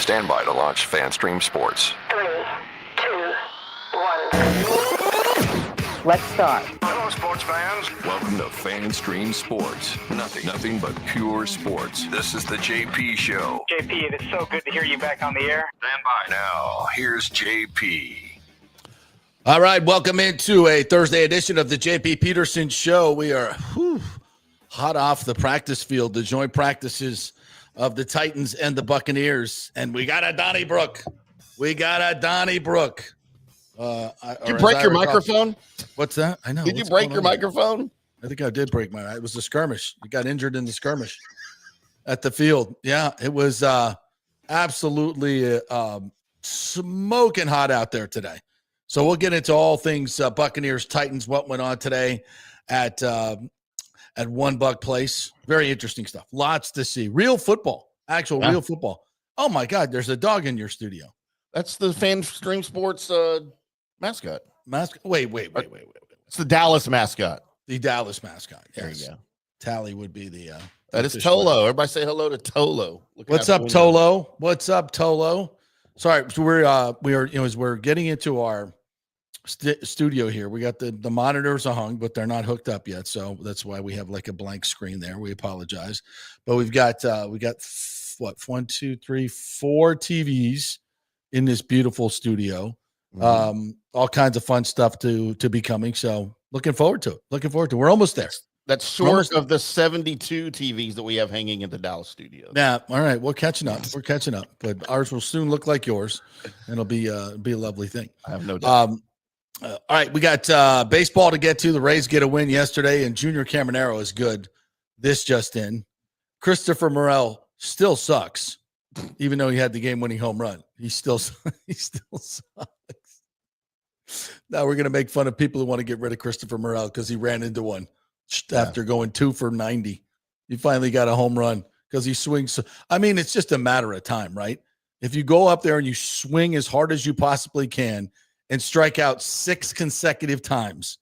Stand by to launch FanStream Sports. 3, 2, 1. Let's start. Hello, sports fans. Welcome to FanStream Sports. Nothing but pure sports. This is the JP Show. JP, it is so good to hear you back on the air. Stand by. Now, here's JP. All right, welcome into a Thursday edition of the JP Peterson Show. We are hot off the practice field, the joint practices of the Titans and the Buccaneers, and we got a Donnybrook. Did you break your microphone? What's that? I know. Did you break your microphone? I think I did break mine. It was a skirmish. You got injured in the skirmish at the field. Yeah, it was absolutely smoking hot out there today. So we'll get into all things Buccaneers, Titans, what went on today at One Buck Place. Very interesting stuff. Lots to see. Real football. Real football. Oh, my God. There's a dog in your studio. That's the FanStream Sports mascot. Wait. It's the Dallas mascot. The Dallas mascot. Yes. There you go. Tally would be the that is Tolo. Everybody say hello to Tolo. What's up, Tolo? What's up, Tolo? Sorry, so as we're getting into our studio here, we got the monitors are hung, but they're not hooked up yet, so that's why we have like a blank screen there. We apologize, but we got 4 TVs in this beautiful studio. All kinds of fun stuff to be coming. So looking forward to it. We're almost there. That's short of the 72 TVs that we have hanging in the Dallas studio. Yeah. All right. We're catching up, but ours will soon look like yours, and it'll be a lovely thing. I have no doubt. All right, we got baseball to get to. The Rays get a win yesterday, and Junior Caminero is good. This just in. Christopher Morel still sucks, even though he had the game-winning home run. He still sucks. Now we're going to make fun of people who want to get rid of Christopher Morel because he ran into one after going 2 for 90. He finally got a home run because he swings. I mean, it's just a matter of time, right? If you go up there and you swing as hard as you possibly can and strike out 6 consecutive times.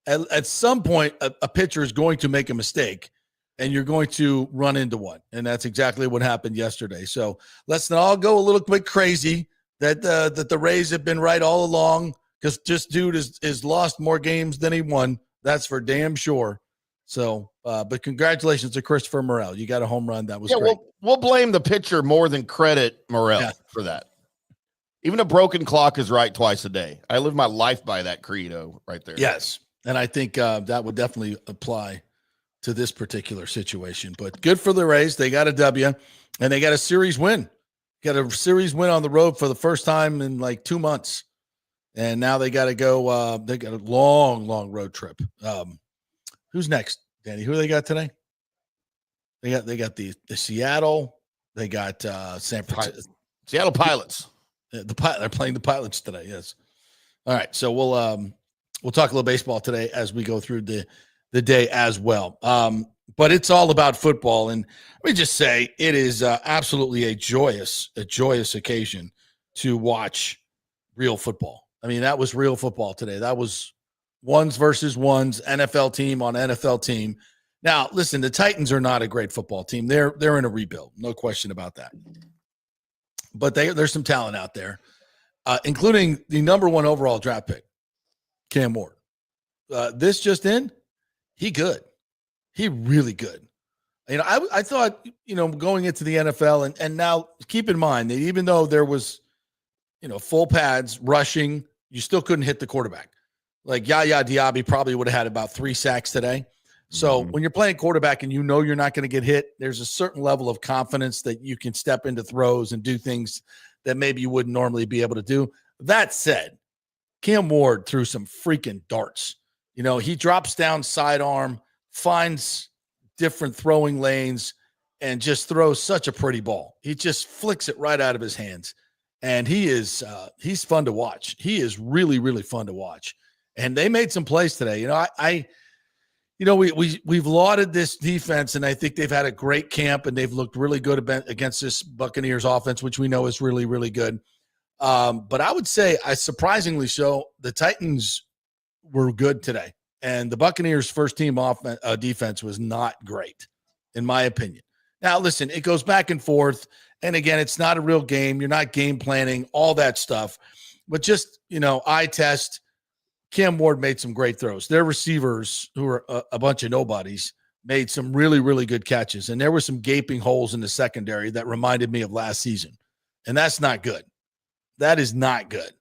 At some point, a pitcher is going to make a mistake, and you're going to run into one. And that's exactly what happened yesterday. So let's not all go a little bit crazy that the Rays have been right all along, because this dude is lost more games than he won. That's for damn sure. So, but congratulations to Christopher Morel. You got a home run. That was great. We'll blame the pitcher more than credit Morel for that. Even a broken clock is right twice a day. I live my life by that credo right there. Yes, and I think that would definitely apply to this particular situation. But good for the Rays. They got a W, and they got a series win. Got a series win on the road for the first time in like 2 months. And now they got to go. They got a long road trip. Who's next, Danny? Who they got today? They got the Seattle. They got San Francisco. Seattle Pilots. They're playing the Pilots today. Yes. All right. So we'll talk a little baseball today as we go through the day as well. But it's all about football, and let me just say it is absolutely a joyous occasion to watch real football. I mean, that was real football today. That was ones versus ones, NFL team on NFL team. Now, listen, the Titans are not a great football team. They're in a rebuild, no question about that. But there's some talent out there, including the number 1 overall draft pick, Cam Ward. This just in, he good. He really good. You know, I thought, going into the NFL, and now keep in mind that even though there was, full pads rushing, you still couldn't hit the quarterback. Like Yaya Diaby probably would have had about 3 sacks today. So when you're playing quarterback and you're not going to get hit, there's a certain level of confidence that you can step into throws and do things that maybe you wouldn't normally be able to do. That said, Cam Ward threw some freaking darts. He drops down sidearm, finds different throwing lanes, and just throws such a pretty ball. He just flicks it right out of his hands. And he's fun to watch. He is really, really fun to watch. And they made some plays today. We've lauded this defense, and I think they've had a great camp, and they've looked really good against this Buccaneers offense, which we know is really, really good. But I would say, surprisingly so, the Titans were good today, and the Buccaneers' first team defense was not great, in my opinion. Now, listen, it goes back and forth. And again, it's not a real game. You're not game planning, all that stuff. But just, eye test. Cam Ward made some great throws. Their receivers, who are a bunch of nobodies, made some really, really good catches. And there were some gaping holes in the secondary that reminded me of last season. And that's not good. That is not good.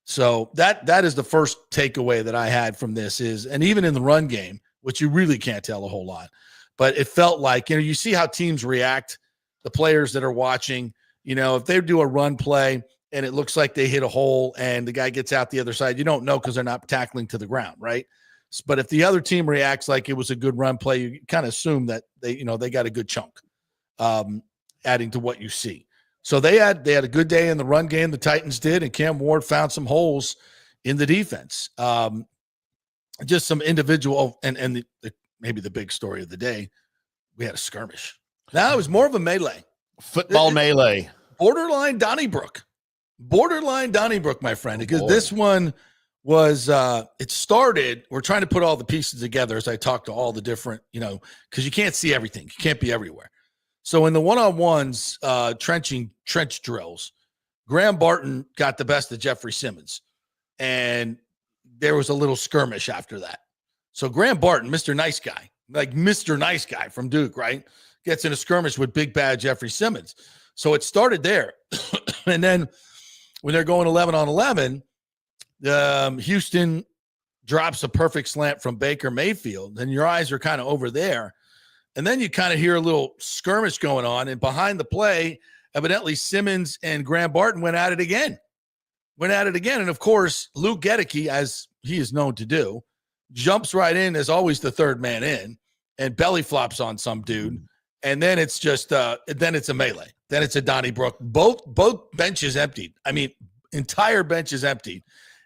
So that is the first takeaway that I had from this is, and even in the run game, which you really can't tell a whole lot, but it felt like, you see how teams react, the players that are watching, if they do a run play and it looks like they hit a hole and the guy gets out the other side, you don't know because they're not tackling to the ground, right? But if the other team reacts like it was a good run play, you kind of assume that they got a good chunk, adding to what you see. So they had a good day in the run game. The Titans did, and Cam Ward found some holes in the defense. Just some individual, and maybe the big story of the day, we had a skirmish. Now it was more of a melee. Football melee. Borderline Donnybrook, my friend, because this one was it started. We're trying to put all the pieces together as I talk to all the different, because you can't see everything. You can't be everywhere. So in the one-on-ones, trench drills, Graham Barton got the best of Jeffrey Simmons, and there was a little skirmish after that. So Graham Barton, Mr. Nice Guy, like Mr. Nice Guy from Duke, right, gets in a skirmish with big bad Jeffrey Simmons. So it started there. And then when they're going 11 on 11, Houston drops a perfect slant from Baker Mayfield. Then your eyes are kind of over there. And then you kind of hear a little skirmish going on. And behind the play, evidently Simmons and Graham Barton went at it again. And, of course, Luke Gedeke, as he is known to do, jumps right in as always the third man in and belly flops on some dude. And then it's just then it's a melee. Then it's a Donnybrook. Both benches emptied. I mean, entire bench is emptied.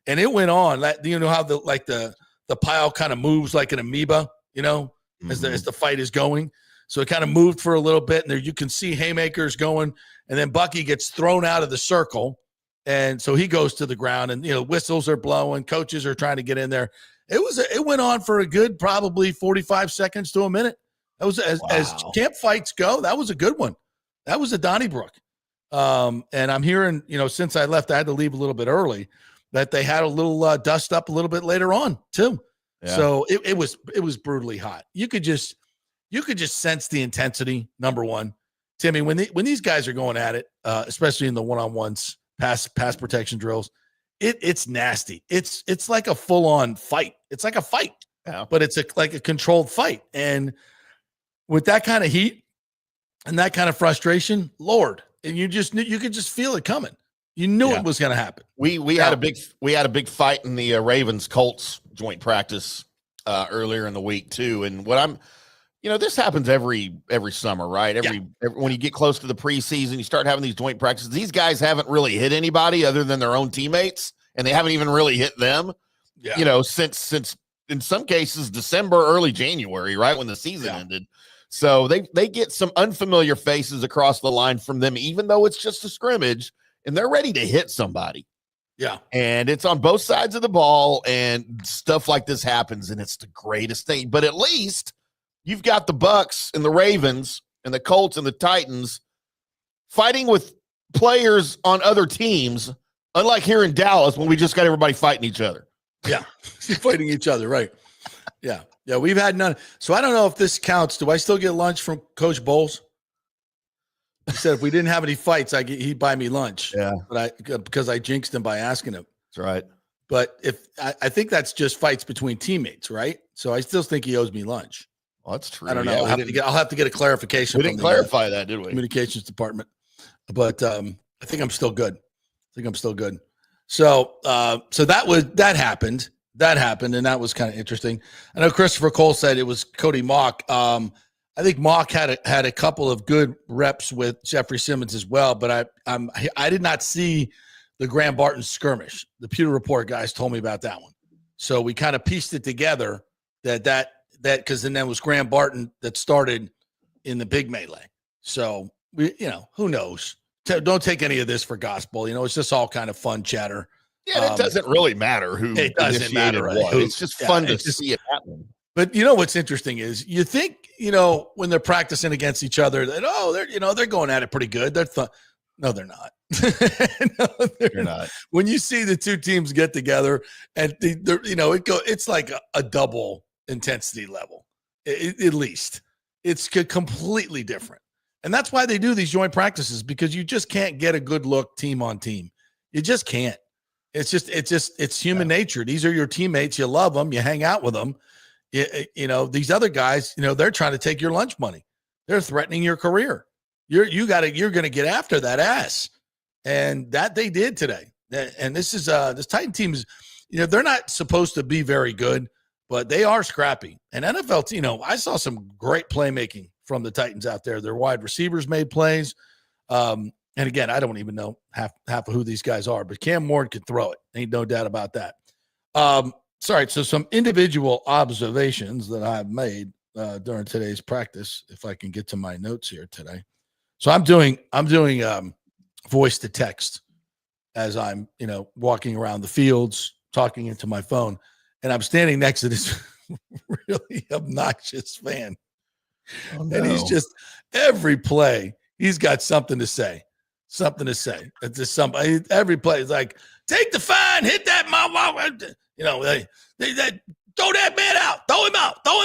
And it went on. You know how the pile kind of moves like an amoeba, as the fight is going. So it kind of moved for a little bit, and there you can see haymakers going, and then Bucky gets thrown out of the circle, and so he goes to the ground, and whistles are blowing, coaches are trying to get in there. It went on for a good probably 45 seconds to a minute. That was as camp fights go. That was a good one. That was a Donnybrook. And I'm hearing, since I left, I had to leave a little bit early, that they had a little dust up a little bit later on too. Yeah. So it was brutally hot. You could just sense the intensity. Number one, Timmy, when these guys are going at it, especially in the one-on-ones, pass protection drills, it's nasty. It's like a full-on fight. It's like a fight, but it's like a controlled fight. And with that kind of heat and that kind of frustration, Lord, and you could just feel it coming. You knew it was going to happen. We had a big fight in the Ravens Colts joint practice earlier in the week too. And this happens every summer, right? Every when you get close to the preseason, you start having these joint practices. These guys haven't really hit anybody other than their own teammates, and they haven't even really hit them. Yeah. Since in some cases December, early January, right when the season ended. So they get some unfamiliar faces across the line from them, even though it's just a scrimmage. And they're ready to hit somebody. Yeah. And it's on both sides of the ball, and stuff like this happens, and it's the greatest thing. But at least you've got the Bucs and the Ravens and the Colts and the Titans fighting with players on other teams, unlike here in Dallas when we just got everybody fighting each other. Yeah. Fighting each other, right. Yeah. Yeah, we've had none. So I don't know if this counts. Do I still get lunch from Coach Bowles? He said if we didn't have any fights, he'd buy me lunch. Yeah, because I jinxed him by asking him. That's right. But I think that's just fights between teammates, right? So I still think he owes me lunch. Well, that's true. I don't know. I'll have to get a clarification. We didn't clarify that, did we? Communications department. But I think I'm still good. So that happened. And that was kind of interesting. I know Christopher Cole said it was Cody Mock. I think Mock had a couple of good reps with Jeffrey Simmons as well, but I did not see the Graham Barton skirmish. The Pewter Report guys told me about that one, so we kind of pieced it together that because then that was Graham Barton that started in the big melee. So who knows? Don't take any of this for gospel. It's just all kind of fun chatter. Yeah, it doesn't really matter who it doesn't matter. Right? It's just fun to see it happen. But you know what's interesting is you think, when they're practicing against each other that, they're going at it pretty good. No, they're not. No, they're not. When you see the two teams get together and it's like a double intensity level, at least. It's completely different. And that's why they do these joint practices, because you just can't get a good look team on team. You just can't. It's human nature. These are your teammates. You love them. You hang out with them. These other guys, they're trying to take your lunch money. They're threatening your career. You're going to get after that ass. And that they did today. And this Titan team is, they're not supposed to be very good, but they are scrappy. And NFL, I saw some great playmaking from the Titans out there. Their wide receivers made plays. And again, I don't even know half of who these guys are, but Cam Ward could throw it. Ain't no doubt about that. Sorry, so some individual observations that I've made during today's practice, if I can get to my notes here today. So I'm doing voice to text as I'm, walking around the fields, talking into my phone, and I'm standing next to this really obnoxious fan. Oh, no. And he's just every play, he's got something to say. It's just somebody. Every play is like, take the fine, hit that mom. They throw that man out, throw him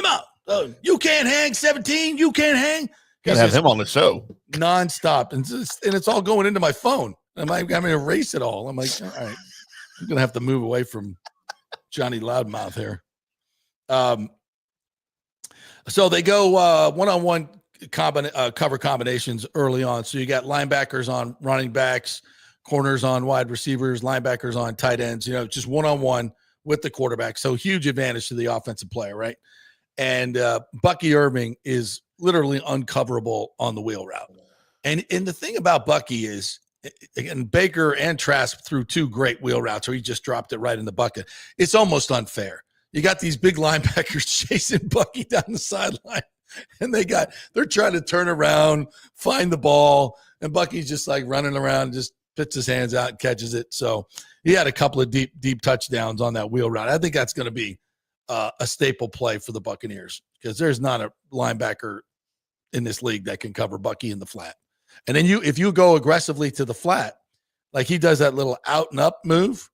out. You can't hang 17. You can't hang. Gotta have him on the show nonstop, and it's all going into my phone. I'm going to erase it all. I'm like, all right, I'm gonna have to move away from Johnny Loudmouth here. So they go one-on-one cover combinations early on. So you got linebackers on running backs, corners on wide receivers, linebackers on tight ends. Just one-on-one with the quarterback. So huge advantage to the offensive player, right? And Bucky Irving is literally uncoverable on the wheel route. And the thing about Bucky is, again, Baker and Trask threw two great wheel routes where he just dropped it right in the bucket. It's almost unfair. You got these big linebackers chasing Bucky down the sideline, and they're trying to turn around, find the ball, and Bucky's just like running around, just puts his hands out and catches it. So he had a couple of deep touchdowns on that wheel route. I think that's going to be a staple play for the Buccaneers, because there's not a linebacker in this league that can cover Bucky in the flat. And then if you go aggressively to the flat, like he does that little out and up move,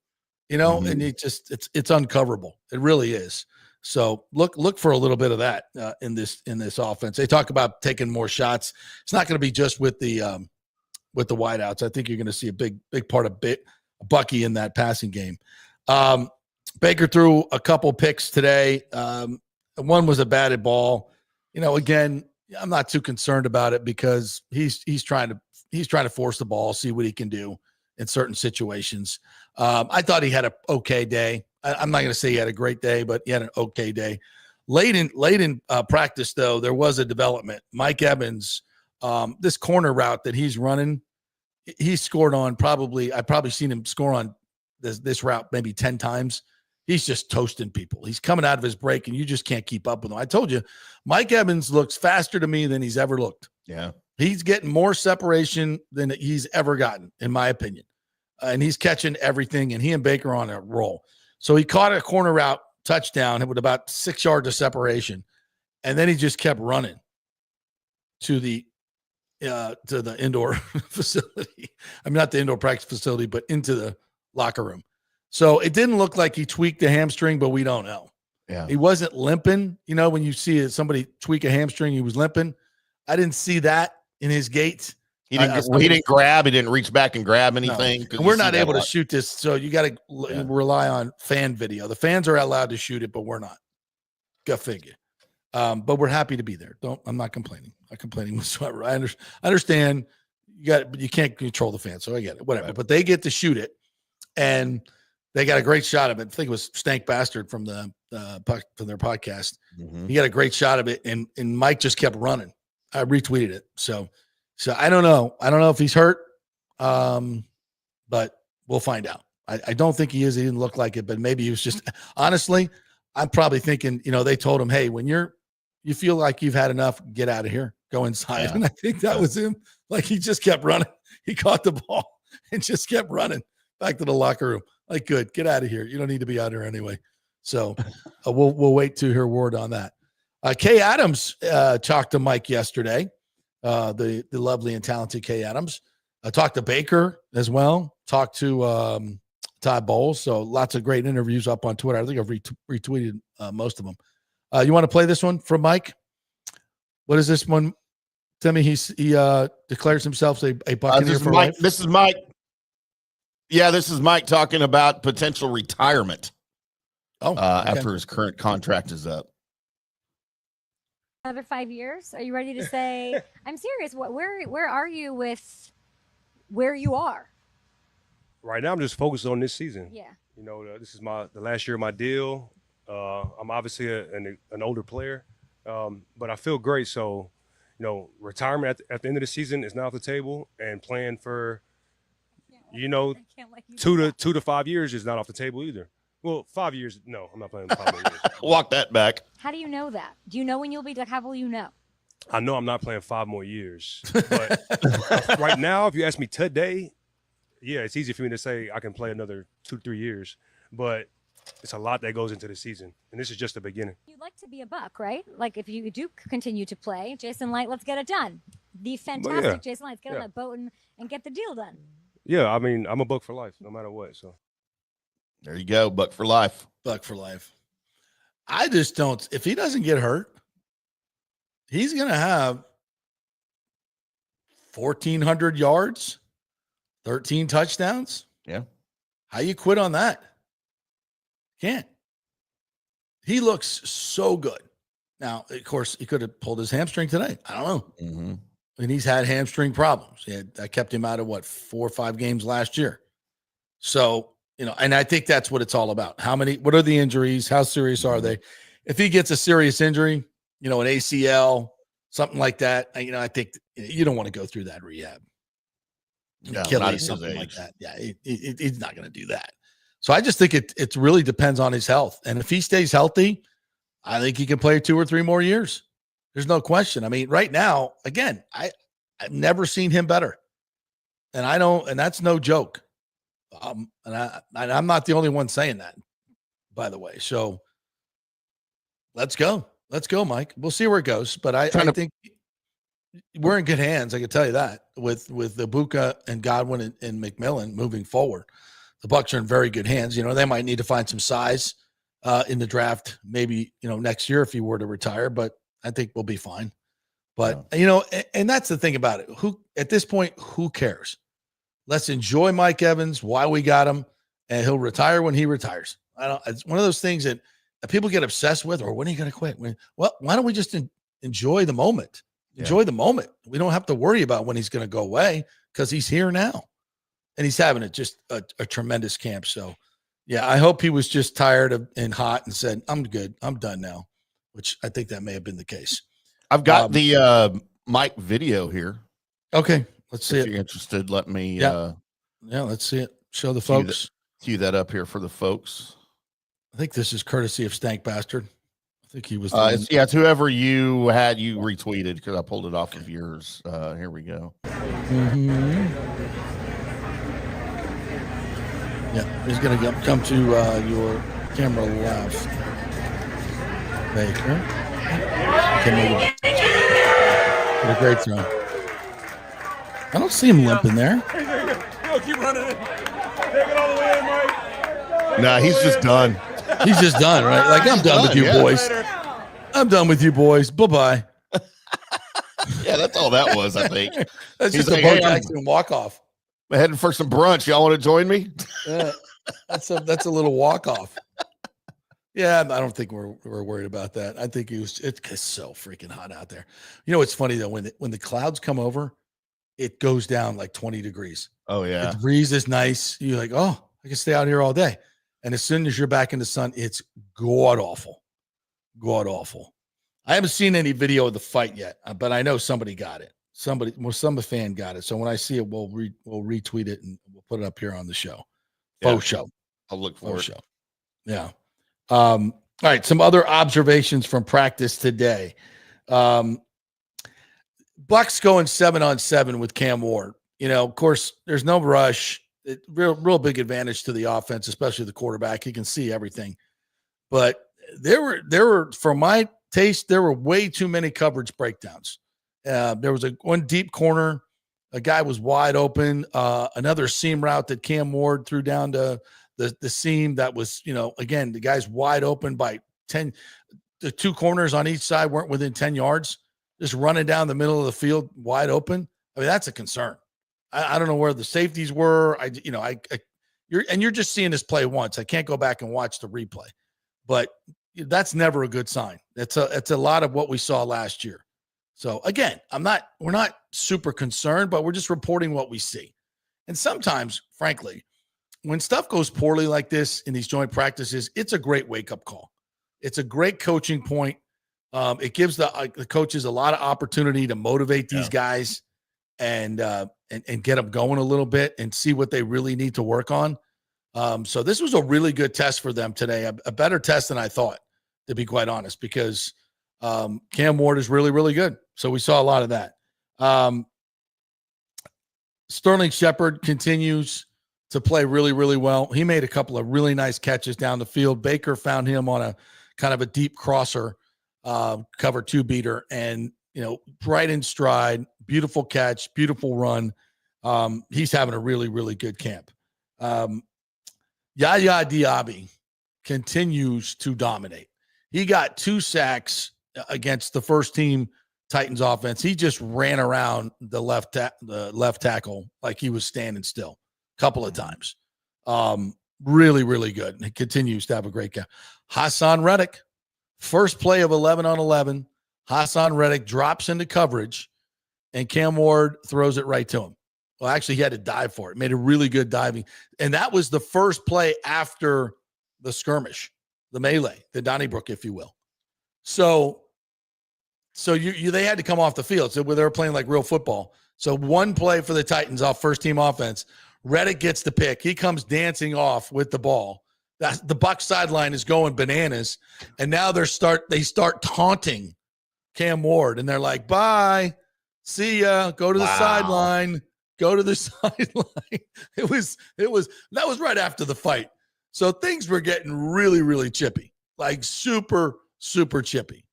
and it's uncoverable. It really is. So look for a little bit of that in this offense. They talk about taking more shots. It's not going to be just with the wideouts. I think you're going to see a big part of Bucky in that passing game. Baker threw a couple picks today. One was a batted ball. Again, I'm not too concerned about it, because he's trying to force the ball, see what he can do in certain situations. I thought he had an okay day. I'm not going to say he had a great day, but he had an okay day. Late in practice, though, there was a development. Mike Evans, this corner route that he's running, he scored on I've probably seen him score on this route maybe 10 times. He's just toasting people. He's coming out of his break, and you just can't keep up with him. I told you, Mike Evans looks faster to me than he's ever looked. Yeah. He's getting more separation than he's ever gotten, in my opinion. And he's catching everything, and he and Baker are on a roll. So he caught a corner route touchdown with about 6 yards of separation, and then he just kept running to the indoor facility. I mean, not the indoor practice facility, but into the locker room. So it didn't look like he tweaked the hamstring, but we don't know. Yeah. He wasn't limping. When you see somebody tweak a hamstring, he was limping. I didn't see that in his gait. He didn't grab. He didn't reach back and grab anything. No. And we're not able to shoot this, so you got to rely on fan video. The fans are allowed to shoot it, but we're not. Go figure. But we're happy to be there. I'm not complaining. Not complaining whatsoever. I understand you can't control the fans, so I get it. Whatever. Right. But they get to shoot it, and they got a great shot of it. I think it was Stank Bastard from their podcast. Mm-hmm. He got a great shot of it, and Mike just kept running. I retweeted it. So I don't know. I don't know if he's hurt, but we'll find out. I don't think he is. He didn't look like it, but maybe he was just – honestly, I'm probably thinking, they told him, hey, when you feel like you've had enough, get out of here. Go inside. Yeah. And I think that was him. Like, he just kept running. He caught the ball and just kept running back to the locker room. Like, good, get out of here. You don't need to be out here anyway. So we'll wait to hear word on that. Kay Adams talked to Mike yesterday, the lovely and talented Kay Adams. Talked to Baker as well. Talked to Todd Bowles. So lots of great interviews up on Twitter. I think I've retweeted most of them. You want to play this one from Mike? What is this one? Tell me he declares himself a Buccaneer for life. This is Mike. Yeah, this is Mike talking about potential retirement. Okay. After his current contract is up. Another 5 years? Are you ready to say? I'm serious. Where are you with where you are? Right now, I'm just focused on this season. Yeah. You know, this is the last year of my deal. I'm obviously an older player, but I feel great. So, you know, retirement at the end of the season is not off the table, and playing for, you know, 2 to 5 years is not off the table either. Well, 5 years, no, I'm not playing 5 more years. Walk that back. How do you know that? Do you know when you'll be like, how will you know? I know I'm not playing 5 more years. But right now, if you ask me today, yeah, it's easy for me to say I can play another 2-3 years. But it's a lot that goes into the season, and this is just the beginning. You'd like to be a Buck, right? Like if you do continue to play, Jason Light, let's get it done. The fantastic Jason Light, let's get on that boat and get the deal done. Yeah, I mean, I'm a Buck for life, no matter what. So there you go, Buck for life. Buck for life. I just don't. If he doesn't get hurt, he's going to have 1,400 yards, 13 touchdowns. Yeah. How you quit on that? Can't. He looks so good. Now, of course, he could have pulled his hamstring today. I don't know. Mm-hmm. And he's had hamstring problems. I kept him out of 4 or 5 games last year. So, you know, and I think that's what it's all about. What are the injuries? How serious are they? If he gets a serious injury, you know, an ACL, something like that, you know, I think you don't want to go through that rehab. Yeah, Achilles, something like that. Yeah, he's not going to do that. So I just think it really depends on his health. And if he stays healthy, I think he can play 2 or 3 more years. There's no question. I mean, right now, again, I've never seen him better. And that's no joke. And I'm not the only one saying that, by the way. So let's go. Let's go, Mike. We'll see where it goes. But I think we're in good hands. I can tell you that with the Ibuka and Godwin and McMillan moving forward. The Bucs are in very good hands. You know, they might need to find some size in the draft, maybe, you know, next year if he were to retire, but I think we'll be fine. But, you know, and that's the thing about it. At this point, who cares? Let's enjoy Mike Evans while we got him, and he'll retire when he retires. It's one of those things that people get obsessed with, or when are you going to quit? Well, why don't we just enjoy the moment? Yeah. Enjoy the moment. We don't have to worry about when he's going to go away because he's here now. And he's having a tremendous camp. So, yeah, I hope he was just tired and hot and said, I'm good. I'm done now, which I think that may have been the case. I've got the Mike video here. Okay, let's see it. If you're interested, let me. Yeah, let's see it. Show the folks. Cue that up here for the folks. I think this is courtesy of Stank Bastard. I think he was. It's whoever you retweeted because I pulled it off of yours. Here we go. Mm-hmm. Yeah, he's going to come to your camera left. Baker. What a great throw. I don't see him limping there. Keep running it. Take it all the way in, Mike. Nah, he's just done. He's just done, right? Like, I'm done with you boys. I'm done with you boys. Bye-bye. Yeah, that's all that was, I think. That's just a Bo Jackson walk-off. I'm heading for some brunch. Y'all want to join me? Yeah, that's a little walk-off. Yeah, I don't think we're worried about that. I think it's so freaking hot out there. You know, it's funny though, when the clouds come over, it goes down like 20 degrees. Oh yeah. The breeze is nice. You're like, oh, I can stay out here all day. And as soon as you're back in the sun, it's god awful. God awful. I haven't seen any video of the fight yet, but I know somebody got it. Some fan got it. So when I see it, we'll retweet it and we'll put it up here on the show. Show. I'll look for it. Show. Yeah. All right. Some other observations from practice today. Bucs going 7-on-7 with Cam Ward. You know, of course, there's no rush. Real big advantage to the offense, especially the quarterback. He can see everything. but there were, for my taste, there were way too many coverage breakdowns. There was one deep corner. A guy was wide open. Another seam route that Cam Ward threw down to the seam that was, again, the guy's wide open by 10. The two corners on each side weren't within 10 yards, just running down the middle of the field wide open. I mean, that's a concern. I don't know where the safeties were. You're just seeing this play once. I can't go back and watch the replay, but that's never a good sign. It's a lot of what we saw last year. So again, we're not super concerned, but we're just reporting what we see. And sometimes, frankly, when stuff goes poorly like this in these joint practices, it's a great wake-up call. It's a great coaching point. It gives the coaches a lot of opportunity to motivate these guys and get them going a little bit and see what they really need to work on. So this was a really good test for them today, a better test than I thought, to be quite honest, because Cam Ward is really, really good. So we saw a lot of that. Sterling Shepard continues to play really, really well. He made a couple of really nice catches down the field. Baker found him on a kind of a deep crosser, cover 2 beater, and right in stride, beautiful catch, beautiful run. He's having a really, really good camp. Yaya Diaby continues to dominate. He got 2 sacks against the first team Titans offense. He just ran around the left tackle like he was standing still a couple of times. Really, really good. He continues to have a great game. Hassan Reddick, first play of 11 on 11. Hassan Reddick drops into coverage, and Cam Ward throws it right to him. Well, actually, he had to dive for it. Made a really good diving. And that was the first play after the skirmish, the melee, the Donnybrook, if you will. So they had to come off the field. So they were playing like real football. So one play for the Titans off first team offense. Reddick gets the pick. He comes dancing off with the ball. The Bucs sideline is going bananas. And now they start taunting Cam Ward. And they're like, bye. See ya. Go to the sideline. Go to the sideline. That was right after the fight. So things were getting really, really chippy. Like super, super chippy.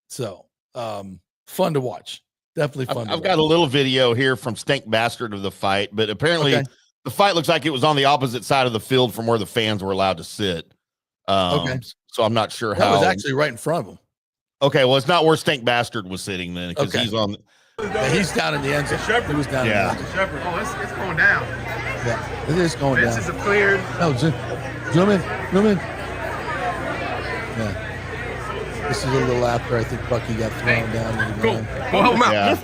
So fun to watch. Definitely fun. I've got a little video here from Stink Bastard of the fight, but apparently the fight looks like it was on the opposite side of the field from where the fans were allowed to sit. So I'm not sure how. It was actually right in front of him. Okay, well, it's not where Stink Bastard was sitting then, because he's on. He's down in the end zone. He was down in the end zone. Shepard. Oh, it's going down. Yeah, it is going down. Fences are cleared. No, zoom in. Yeah. This is a little after I think Bucky got thrown down. Go help him out. Yeah,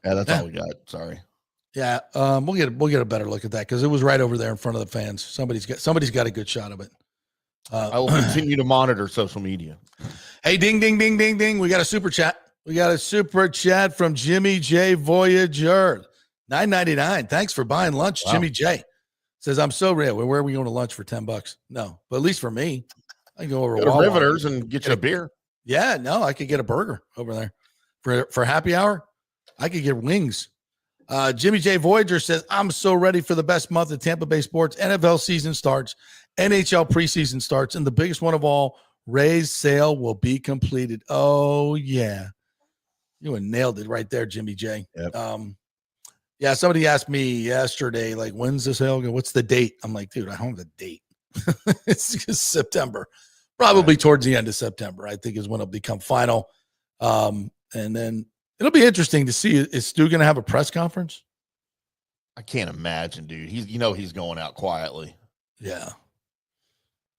that's all we got. Sorry. Yeah, we'll get a better look at that because it was right over there in front of the fans. Somebody's got a good shot of it. I will continue to monitor social media. Hey, ding, ding, ding, ding, ding. We got a super chat. We got a super chat from Jimmy J. Voyager. $9.99. Thanks for buying lunch, wow. Jimmy J. Says, I'm so real. Where are we going to lunch for $10? No, but at least for me, I can go over to Riveters and get you a beer. Yeah, no, I could get a burger over there. For happy hour, I could get wings. Jimmy J. Voyager says, I'm so ready for the best month of Tampa Bay sports. NFL season starts. NHL preseason starts. And the biggest one of all, Ray's sale will be completed. Oh, yeah. You nailed it right there, Jimmy J. Yep. Yeah, somebody asked me yesterday, like, when's the sale? What's the date? I'm like, dude, I don't have a date. It's September. Probably towards the end of September, I think, is when it'll become final. And then it'll be interesting to see. Is Stu going to have a press conference? I can't imagine, dude. He's going out quietly. Yeah.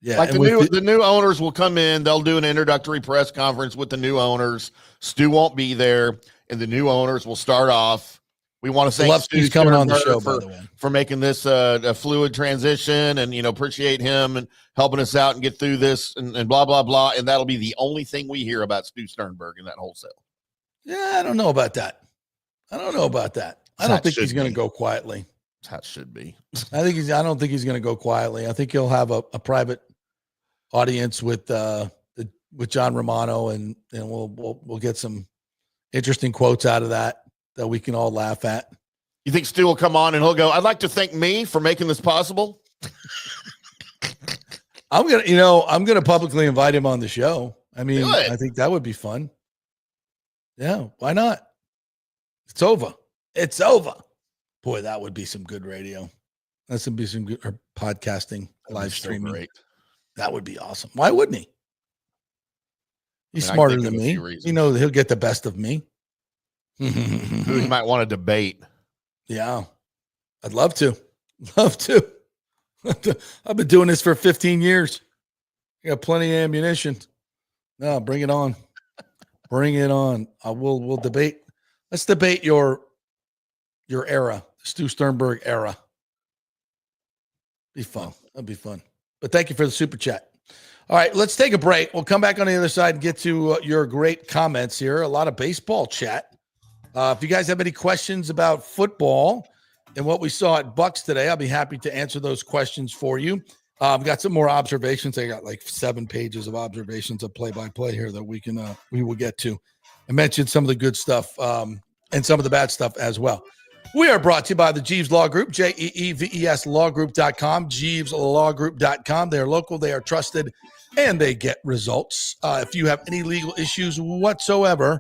Yeah. Like the new owners will come in. They'll do an introductory press conference with the new owners. Stu won't be there, and the new owners will start off. We want to thank Stu coming on the show, by the way, for making this a fluid transition, and appreciate him and helping us out and get through this and blah blah blah. And that'll be the only thing we hear about Stu Sternberg in that wholesale. Yeah, I don't know about that. I don't think he's going to go quietly. That's how it should be. I don't think he's going to go quietly. I think he'll have a private audience with John Romano, and we'll get some interesting quotes out of that we can all laugh at. You think Stu will come on and he'll go, I'd like to thank me for making this possible? I'm gonna publicly invite him on the show. I mean, I think that would be fun. Yeah, why not? It's over. It's over. Boy, that would be some good radio. That would be some good podcasting, live streaming. Great. That would be awesome. Why wouldn't he? He's smarter than me. You know, he'll get the best of me. Who he might want to debate. Yeah, I'd love to. Love to. I've been doing this for 15 years. I got plenty of ammunition. No, bring it on. Bring it on. We'll debate. Let's debate your era, Stu Sternberg era. Be fun. That'd be fun. But thank you for the super chat. All right, let's take a break. We'll come back on the other side and get to your great comments here. A lot of baseball chat. If you guys have any questions about football and what we saw at Bucs today, I'll be happy to answer those questions for you. I've got some more observations. I got like 7 pages of observations of play-by-play here that we will get to. I mentioned some of the good stuff and some of the bad stuff as well. We are brought to you by the Jeeves Law Group, JEEVES lawgroup.com, jeeveslawgroup.com. They are local, they are trusted, and they get results. If you have any legal issues whatsoever,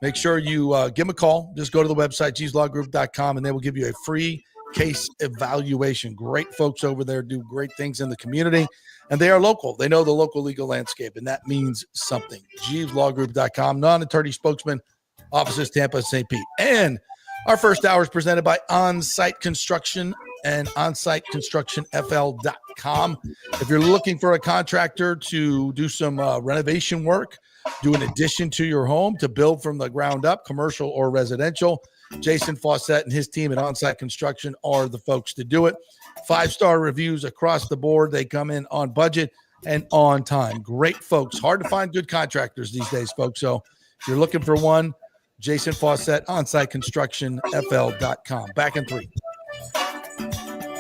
make sure you give them a call. Just go to the website, jeeveslawgroup.com, and they will give you a free case evaluation. Great folks over there do great things in the community, and they are local. They know the local legal landscape, and that means something. jeeveslawgroup.com, non-attorney spokesman, offices Tampa, St. Pete. And our first hour is presented by On-Site Construction and OnSiteConstructionFL.com. If you're looking for a contractor to do some renovation work, do an addition to your home, to build from the ground up, commercial or residential, Jason Fawcett and his team at On-Site Construction are the folks to do it. 5-star reviews across the board. They come in on budget and on time. Great folks. Hard to find good contractors these days, folks. So if you're looking for one, Jason Fawcett, OnSiteConstructionFL.com. Back in 3.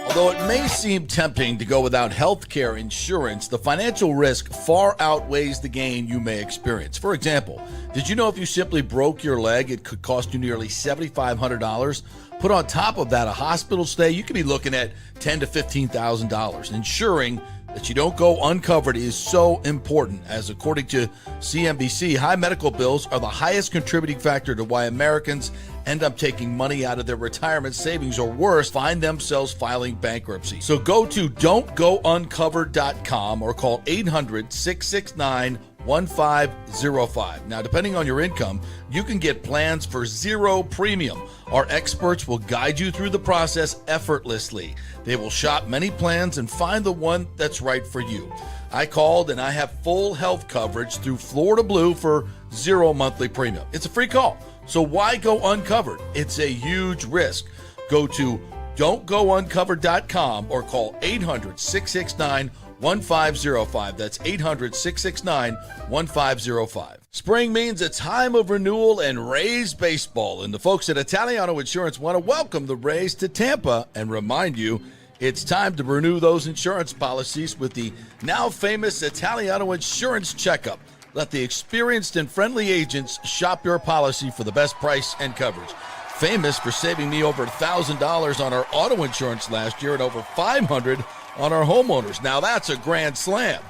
Although it may seem tempting to go without health care insurance, the financial risk far outweighs the gain you may experience. For example, did you know if you simply broke your leg, it could cost you nearly $7,500? Put on top of that a hospital stay, you could be looking at $10,000 to $15,000. Ensuring that you don't go uncovered is so important, as according to CNBC, high medical bills are the highest contributing factor to why Americans end up taking money out of their retirement savings, or worse, find themselves filing bankruptcy. So go to don'tgouncovered.com or call 800-669-1505. Now, depending on your income, you can get plans for zero premium. Our experts will guide you through the process effortlessly. They will shop many plans and find the one that's right for you. I called and I have full health coverage through Florida Blue for zero monthly premium. It's a free call. So why go uncovered? It's a huge risk. Go to don'tgouncovered.com or call 800-669-1505. That's 800-669-1505. Spring means a time of renewal and Rays baseball, and the folks at Italiano Insurance want to welcome the Rays to Tampa and remind you it's time to renew those insurance policies with the now famous Italiano Insurance Checkup. Let the experienced and friendly agents shop your policy for the best price and coverage. Famous for saving me over $1,000 on our auto insurance last year and over $500 on our homeowners. Now that's a grand slam.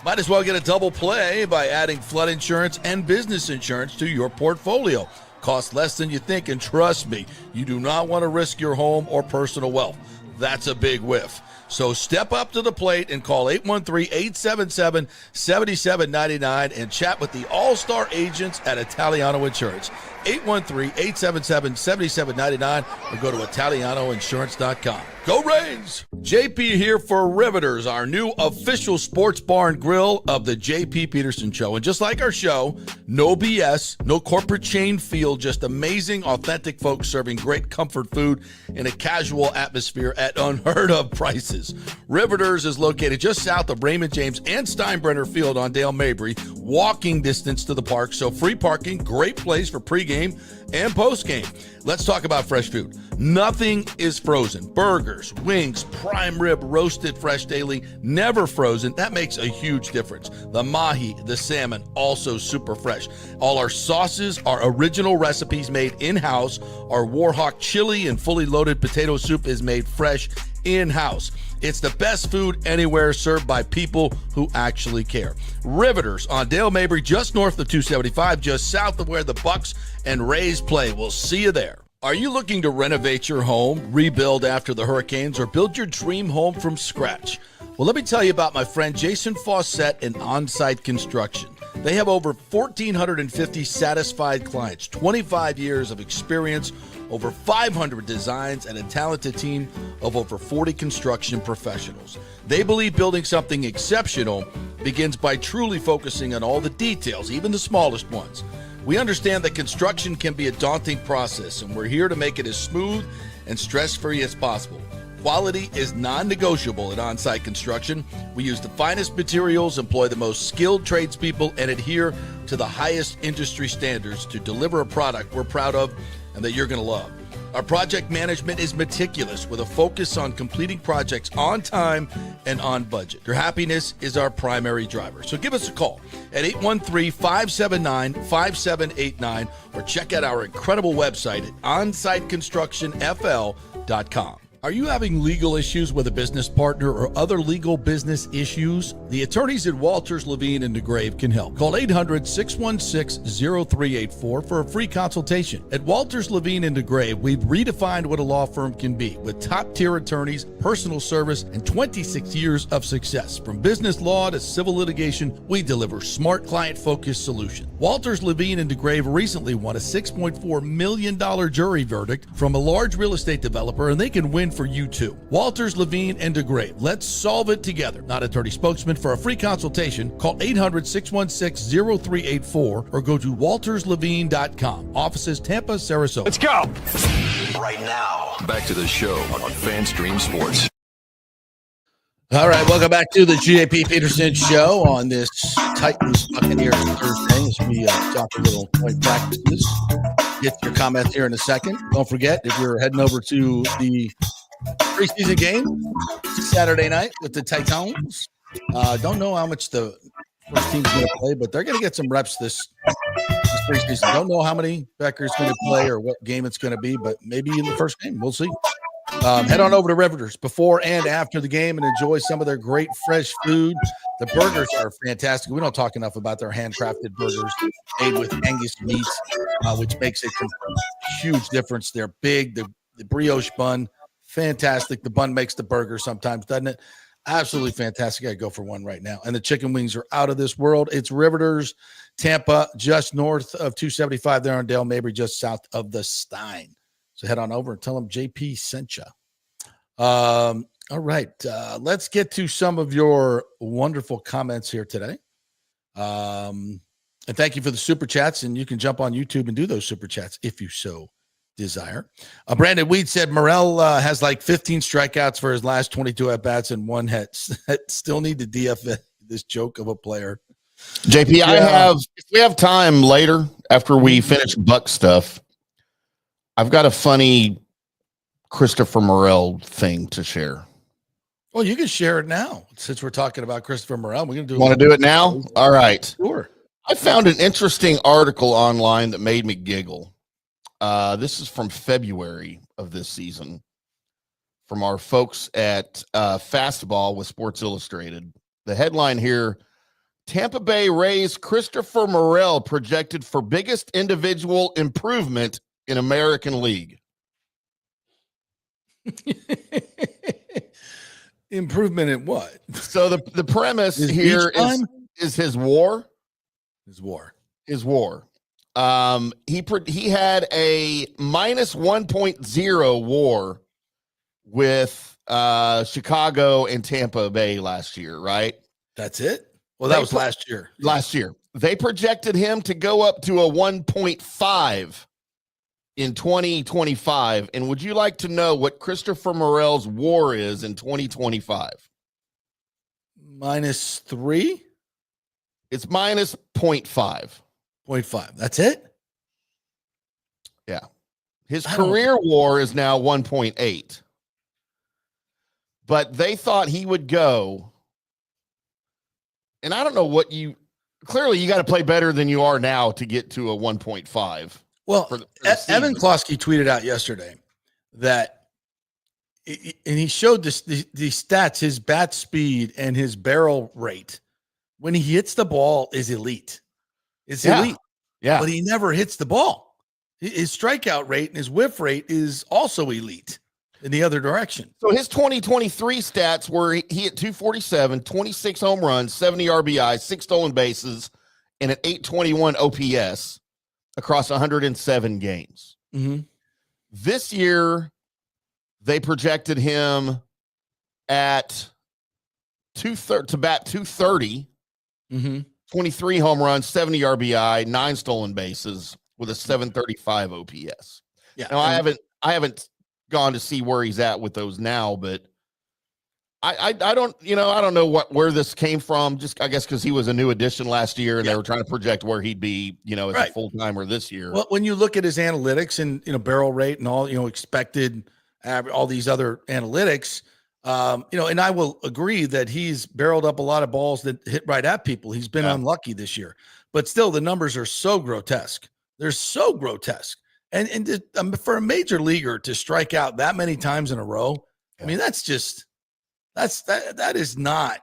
Might as well get a double play by adding flood insurance and business insurance to your portfolio. Costs less than you think, and trust me, you do not want to risk your home or personal wealth. That's a big whiff. So step up to the plate and call 813-877-7799 and chat with the all-star agents at Italiano Insurance. 813-877-7799 or go to ItalianoInsurance.com. Go Rays! JP here for Riveters, our new official sports bar and grill of the JP Peterson Show. And just like our show, no BS, no corporate chain feel, just amazing, authentic folks serving great comfort food in a casual atmosphere at unheard of prices. Riveters is located just south of Raymond James and Steinbrenner Field on Dale Mabry, walking distance to the park, so free parking, great place for pregame and postgame. Let's talk about fresh food. Nothing is frozen. Burgers, wings, prime rib, roasted fresh daily, never frozen. That makes a huge difference. The mahi, the salmon, also super fresh. All our sauces are original recipes made in-house. Our Warhawk chili and fully loaded potato soup is made fresh in-house. It's the best food anywhere, served by people who actually care. Riveters on Dale Mabry, just north of 275, just south of where the Bucs and Rays play. We'll see you there. Are you looking to renovate your home, rebuild after the hurricanes, or build your dream home from scratch? Well, let me tell you about my friend Jason Fawcett and On-Site Construction. They have over 1,450 satisfied clients, 25 years of experience, over 500 designs, and a talented team of over 40 construction professionals. They believe building something exceptional begins by truly focusing on all the details, even the smallest ones. We understand that construction can be a daunting process, and we're here to make it as smooth and stress-free as possible. Quality is non-negotiable at On-Site Construction. We use the finest materials, employ the most skilled tradespeople, and adhere to the highest industry standards to deliver a product we're proud of and that you're going to love. Our project management is meticulous with a focus on completing projects on time and on budget. Your happiness is our primary driver. So give us a call at 813-579-5789 or check out our incredible website at onsiteconstructionfl.com. Are you having legal issues with a business partner or other legal business issues? The attorneys at Walters, Levine & DeGrave can help. Call 800-616-0384 for a free consultation. At Walters, Levine & DeGrave, we've redefined what a law firm can be with top-tier attorneys, personal service, and 26 years of success. From business law to civil litigation, we deliver smart, client-focused solutions. Walters, Levine & DeGrave recently won a $6.4 million jury verdict from a large real estate developer, and they can win for you too. Walters, Levine & DeGrave. Let's solve it together. Not attorney spokesman. For a free consultation, call 800-616-0384 or go to walterslevine.com. Offices Tampa, Sarasota. Let's go. Right now, back to the show on FanStream Sports. All right, welcome back to the JP Peterson Show on this Titans Buccaneers Thursday as we talk a little point practices. Get your comments here in a second. Don't forget, if you're heading over to the preseason game Saturday night with the Titans, don't know how much the first team's going to play, but they're going to get some reps this preseason. Don't know how many Becker's going to play or what game it's going to be, but maybe in the first game. We'll see. Head on over to Riveters before and after the game and enjoy some of their great fresh food. The burgers are fantastic. We don't talk enough about their handcrafted burgers made with Angus meats, which makes a huge difference. They're big. The brioche bun, fantastic. The bun makes the burger sometimes, doesn't it? Absolutely fantastic. I go for one right now. And the chicken wings are out of this world. It's Riveters, Tampa, just north of 275 there on Dale Mabry, just south of the Stein. So head on over and tell them JP sent you. All right. Let's get to some of your wonderful comments here today. And thank you for the super chats. And you can jump on YouTube and do those super chats if you so desire. Brandon Weed said Morrell has like 15 strikeouts for his last 22 at-bats and one hit. Still need to DFA this joke of a player. JP, yeah. If we have time later after we finish Buck stuff, I've got a funny Christopher Morrell thing to share. Well, you can share it now since we're talking about Christopher Morrell. We're going to do. Want to do it now? All right. Sure. I found an interesting article online that made me giggle. This is from February of this season from our folks at Fastball with Sports Illustrated. The headline here: Tampa Bay Rays Christopher Morrell projected for biggest individual improvement in American League. Improvement in what? So the premise here is his WAR. His WAR. His WAR. He had a minus 1.0 WAR with Chicago and Tampa Bay last year, right? That's it? Well, that was last year. Last year. They projected him to go up to a 1.5 in 2025. And would you like to know what Christopher Morrell's WAR is in 2025? -3? It's minus 0.5. 0.5. That's it? Yeah. His career WAR is now 1.8. But they thought he would go. And I don't know what clearly you got to play better than you are now to get to a 1.5. Well, Evan Klosky tweeted out yesterday that and he showed these stats, his bat speed and his barrel rate when he hits the ball is elite. It's elite. Yeah. But he never hits the ball. His strikeout rate and his whiff rate is also elite in the other direction. So his 2023 stats were he hit 247, 26 home runs, 70 RBIs, 6 stolen bases, and an 821 OPS across 107 games. Mm-hmm. This year, they projected him at to bat 230, 23 home runs, 70 RBI, 9 stolen bases with a 735 OPS. Yeah. Now I haven't gone to see where he's at with those now, but I don't know where this came from. Just I guess because he was a new addition last year, and they were trying to project where he'd be, as a full timer this year. Well, when you look at his analytics and barrel rate and all, expected all these other analytics, and I will agree that he's barreled up a lot of balls that hit right at people. He's been unlucky this year, but still the numbers are so grotesque. They're so grotesque. And for a major leaguer to strike out that many times in a row, I mean, that is not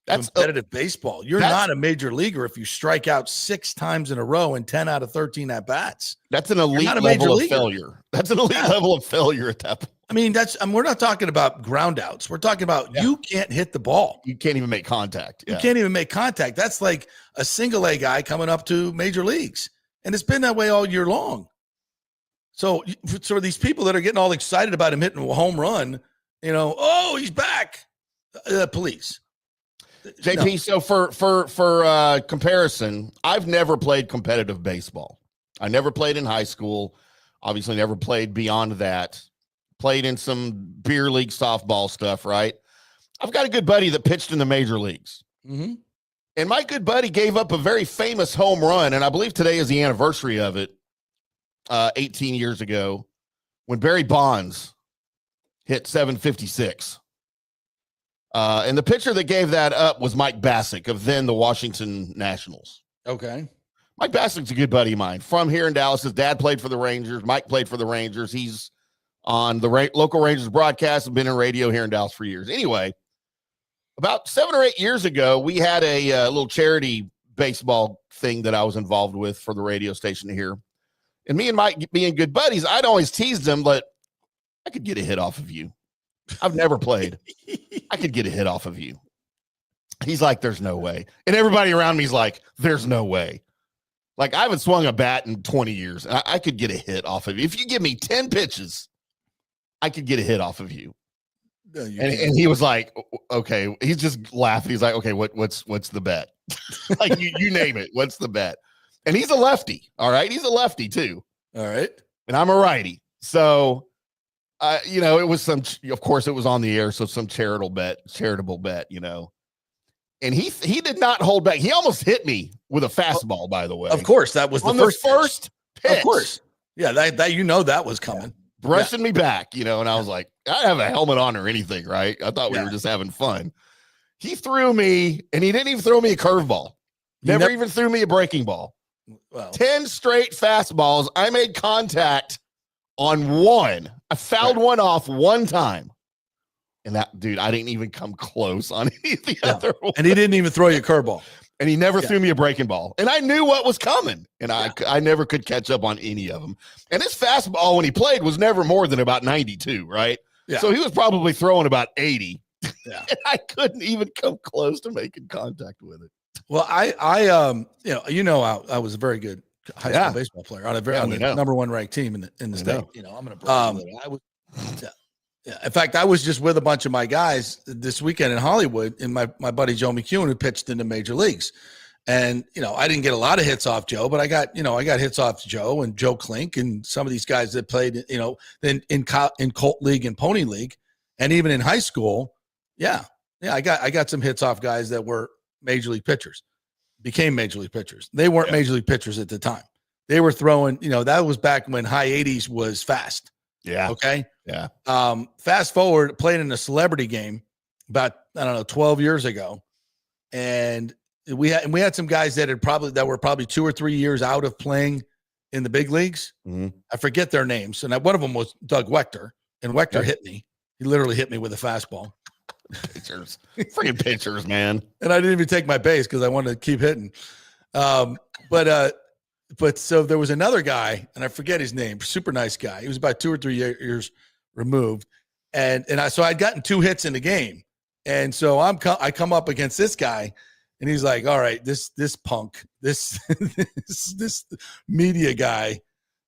competitive baseball. You're not a major leaguer if you strike out 6 times in a row and 10 out of 13 at bats. That's an elite level of failure. That's an elite level of failure at that point. I mean, we're not talking about ground outs. We're talking about you can't hit the ball. You can't even make contact. You can't even make contact. That's like a single A guy coming up to major leagues. And it's been that way all year long. So these people that are getting all excited about him hitting a home run, oh, he's back. Please. JP, no. So for comparison, I've never played competitive baseball. I never played in high school. Obviously never played beyond that. Played in some beer league softball stuff, right? I've got a good buddy that pitched in the major leagues. Mm-hmm. And my good buddy gave up a very famous home run, and I believe today is the anniversary of it, 18 years ago, when Barry Bonds hit 756. And the pitcher that gave that up was Mike Bassick of then the Washington Nationals. Okay. Mike Bassick's a good buddy of mine from here in Dallas. His dad played for the Rangers. Mike played for the Rangers. He's on the local Rangers broadcast and been in radio here in Dallas for years. Anyway, about 7 or 8 years ago, we had a little charity baseball thing that I was involved with for the radio station here. And me and Mike being good buddies, I'd always teased him, but I could get a hit off of you. I've never played. I could get a hit off of you. He's like, there's no way. And everybody around me is like, there's no way. Like, I haven't swung a bat in 20 years. I could get a hit off of you. If you give me 10 pitches, I could get a hit off of you. No, and he was like, okay. He's just laughing. He's like, okay, what's the bet? Like, you name it. What's the bet? And he's a lefty. All right. He's a lefty too. All right. And I'm a righty. So, it was of course it was on the air. So some charitable bet, and he did not hold back. He almost hit me with a fastball, by the way. Of course. That was on the first pitch. Of course. Yeah. That that was coming. Brushing me back, and I was like, I didn't have a helmet on or anything, right? I thought we were just having fun. He threw me, and he didn't even throw me a curveball. Never even threw me a breaking ball. Well, 10 straight fastballs. I made contact on one. I fouled one off one time. And that, dude, I didn't even come close on any of the other ones. And he didn't even throw you a curveball. And he never threw me a breaking ball. And I knew what was coming. And I never could catch up on any of them. And his fastball when he played was never more than about 92, right? Yeah. So he was probably throwing about 80. Yeah. And I couldn't even come close to making contact with it. Well, I was a very good high school baseball player on the number 1 ranked team in the state. I'm going to I was. Yeah. In fact, I was just with a bunch of my guys this weekend in Hollywood, and my buddy Joe McEwen, who pitched in the major leagues. And I didn't get a lot of hits off Joe, but I got hits off Joe and Joe Klink and some of these guys that played in Colt League and Pony League, and even in high school. I got some hits off guys that were major league pitchers, became major league pitchers. They weren't major league pitchers at the time. They were throwing, that was back when high 80s was fast. Yeah. Okay. Yeah. Fast forward, played in a celebrity game about, 12 years ago. And we had some guys that were probably 2 or 3 years out of playing in the big leagues. Mm-hmm. I forget their names. And one of them was Doug Wechter, and Wechter hit me. He literally hit me with a fastball. Pitchers, freaking pitchers, man. And I didn't even take my base because I wanted to keep hitting. But so there was another guy, and I forget his name, super nice guy. He was about 2 or 3 years removed. And so I'd gotten 2 hits in the game. And so I come up against this guy, and he's like, all right, this punk, this media guy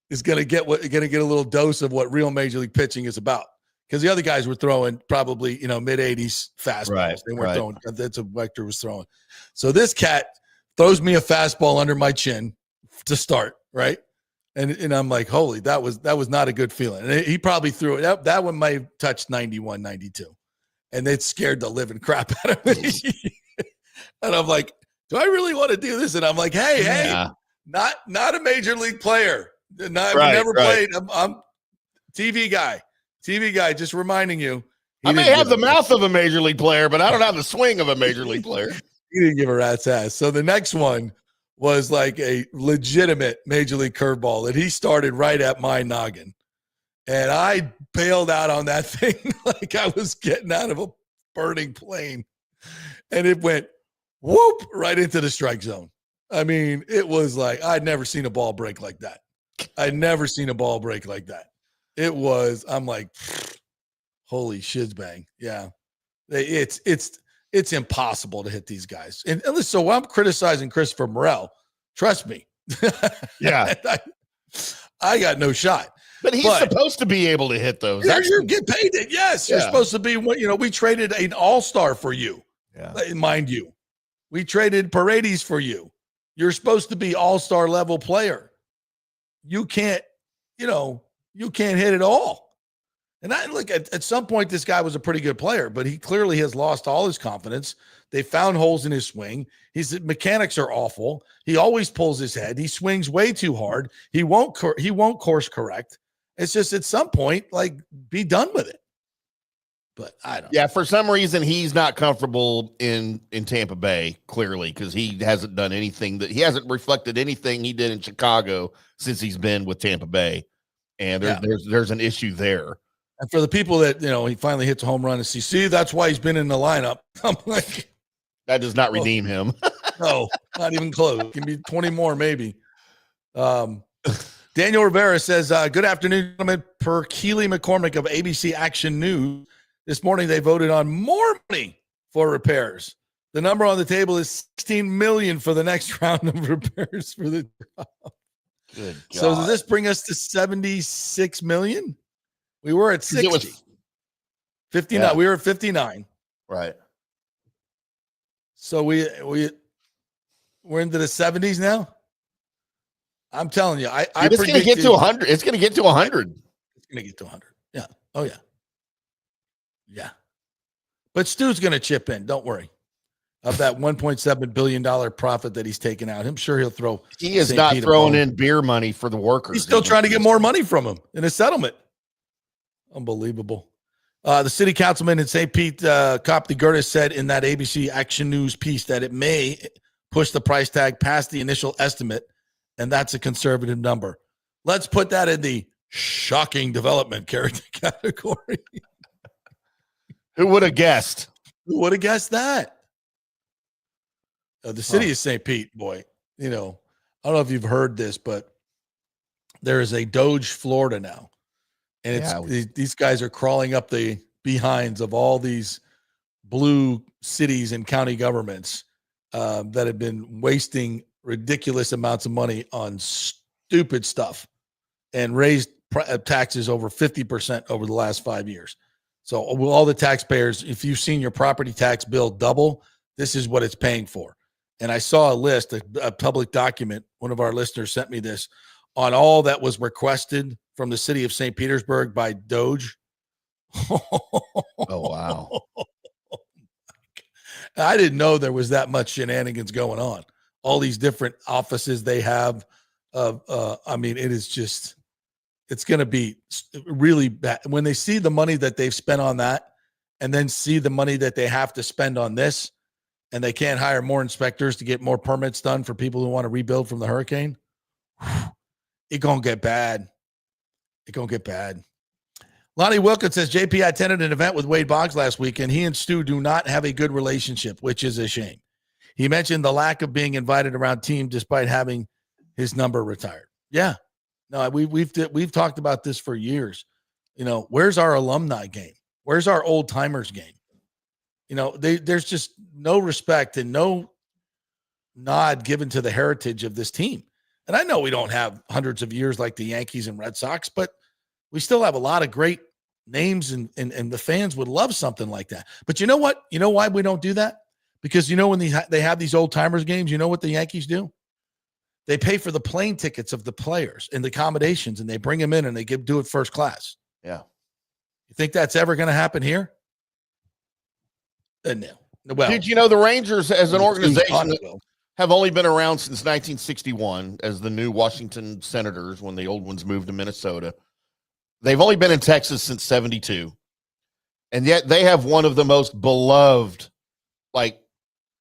is going to get a little dose of what real major league pitching is about. Because the other guys were throwing probably, mid-80s fastballs. Right, They weren't throwing. That's what Vector was throwing. So this cat throws me a fastball under my chin to start, right? And I'm like, holy, that was not a good feeling. And he probably threw it. That one might have touched 91, 92. And it scared the living crap out of me. And I'm like, do I really want to do this? And I'm like, hey, not a major league player. I've never played. I'm TV guy, just reminding you. I may have the mouth of a major league player, but I don't have the swing of a major league player. He didn't give a rat's ass. So the next one was like a legitimate major league curveball that he started right at my noggin. And I bailed out on that thing like I was getting out of a burning plane. And it went whoop right into the strike zone. I mean, it was like I'd never seen a ball break like that. It was, I'm like, holy shizbang. Yeah. It's impossible to hit these guys. And so I'm criticizing Christopher Morel. Trust me. Yeah. I got no shot. But he's supposed to be able to hit those. You get paid it. Yes. You're supposed to be, we traded an all-star for you. Yeah. Mind you. We traded Paredes for you. You're supposed to be all-star level player. You can't hit it all. And I look at some point, this guy was a pretty good player, but he clearly has lost all his confidence. They found holes in his swing. His mechanics are awful. He always pulls his head. He swings way too hard. He won't course correct. It's just at some point, like, be done with it. But I don't. Yeah, for some reason he's not comfortable in Tampa Bay, clearly, because he hasn't done anything he hasn't reflected anything he did in Chicago since he's been with Tampa Bay. And there's an issue there. And for the people that, he finally hits a home run and see, that's why he's been in the lineup. I'm like, that does not redeem him. No, not even close. It can be 20 more, maybe. Daniel Rivera says, good afternoon, gentlemen. Per Keely McCormick of ABC Action News, this morning they voted on more money for repairs. The number on the table is $16 million for the next round of repairs for the job. Good God. So does this bring us to $76 million? We were at 60. 59. Yeah. We were at 59. Right. So we're into the 70s now. I'm telling you, it's going to get to 100. It's going to get to 100. It's going to get to 100. Yeah. Oh yeah. Yeah. But Stu's going to chip in. Don't worry. Of that $1.7 billion profit that he's taken out, I'm sure he'll throw. He is not throwing in beer money for the workers. He's still trying to get more money from him in a settlement. Unbelievable. The city councilman in St. Pete, Copty Gertis, said in that ABC Action News piece that it may push the price tag past the initial estimate, and that's a conservative number. Let's put that in the shocking development character category. Who would have guessed? Who would have guessed that? The city of St. Pete, boy, I don't know if you've heard this, but there is a Doge Florida now. And these guys are crawling up the behinds of all these blue cities and county governments that have been wasting ridiculous amounts of money on stupid stuff and raised taxes over 50% over the last 5 years. So all the taxpayers, if you've seen your property tax bill double, this is what it's paying for. And I saw a list, a public document. One of our listeners sent me this on all that was requested from the city of St. Petersburg by Doge. Oh, wow. I didn't know there was that much shenanigans going on. All these different offices they have. It is just, it's going to be really bad. When they see the money that they've spent on that and then see the money that they have to spend on this, and they can't hire more inspectors to get more permits done for people who want to rebuild from the hurricane, it's going to get bad. It's going to get bad. Lonnie Wilkins says, JP, I attended an event with Wade Boggs last week, and he and Stu do not have a good relationship, which is a shame. He mentioned the lack of being invited around team despite having his number retired. Yeah. No, we've talked about this for years. You know, where's our alumni game? Where's our old timers game? You know, there's just no respect and no nod given to the heritage of this team. And I know we don't have hundreds of years like the Yankees and Red Sox, but we still have a lot of great names, and the fans would love something like that. But you know what? You know why we don't do that? Because, you know, when they have these old timers games, you know what the Yankees do? They pay for the plane tickets of the players and the accommodations, and they bring them in and they do it first class. Yeah. You think that's ever going to happen here? No. Well, Dude, you know, the Rangers as an organization have only been around since 1961 as the new Washington Senators when the old ones moved to Minnesota. They've only been in Texas since 72. And yet they have one of the most beloved, like,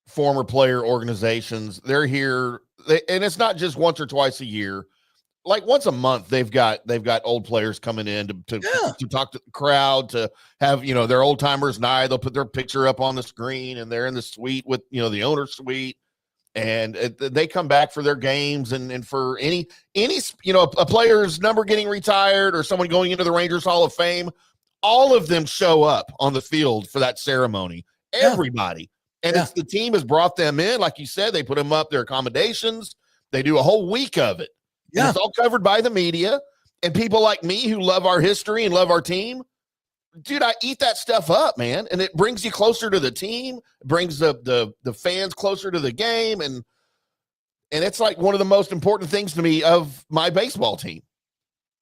former player organizations. They're here, and it's not just once or twice a year. Like once a month, they've got old players coming in to talk to the crowd, to have, you know, their old timers night. They'll put their picture up on the screen, and they're in the suite with, you know, the owner's suite, and they come back for their games, and for any you know, a player's number getting retired or someone going into the Rangers Hall of Fame, all of them show up on the field for that ceremony. Everybody. And it's the team has brought them in. Like you said, they put them up their accommodations. They do a whole week of it. Yeah. And it's all covered by the media. And people like me who love our history and love our team, dude, I eat that stuff up, man. And it brings you closer to the team, it brings the fans closer to the game. And it's like one of the most important things to me of my baseball team.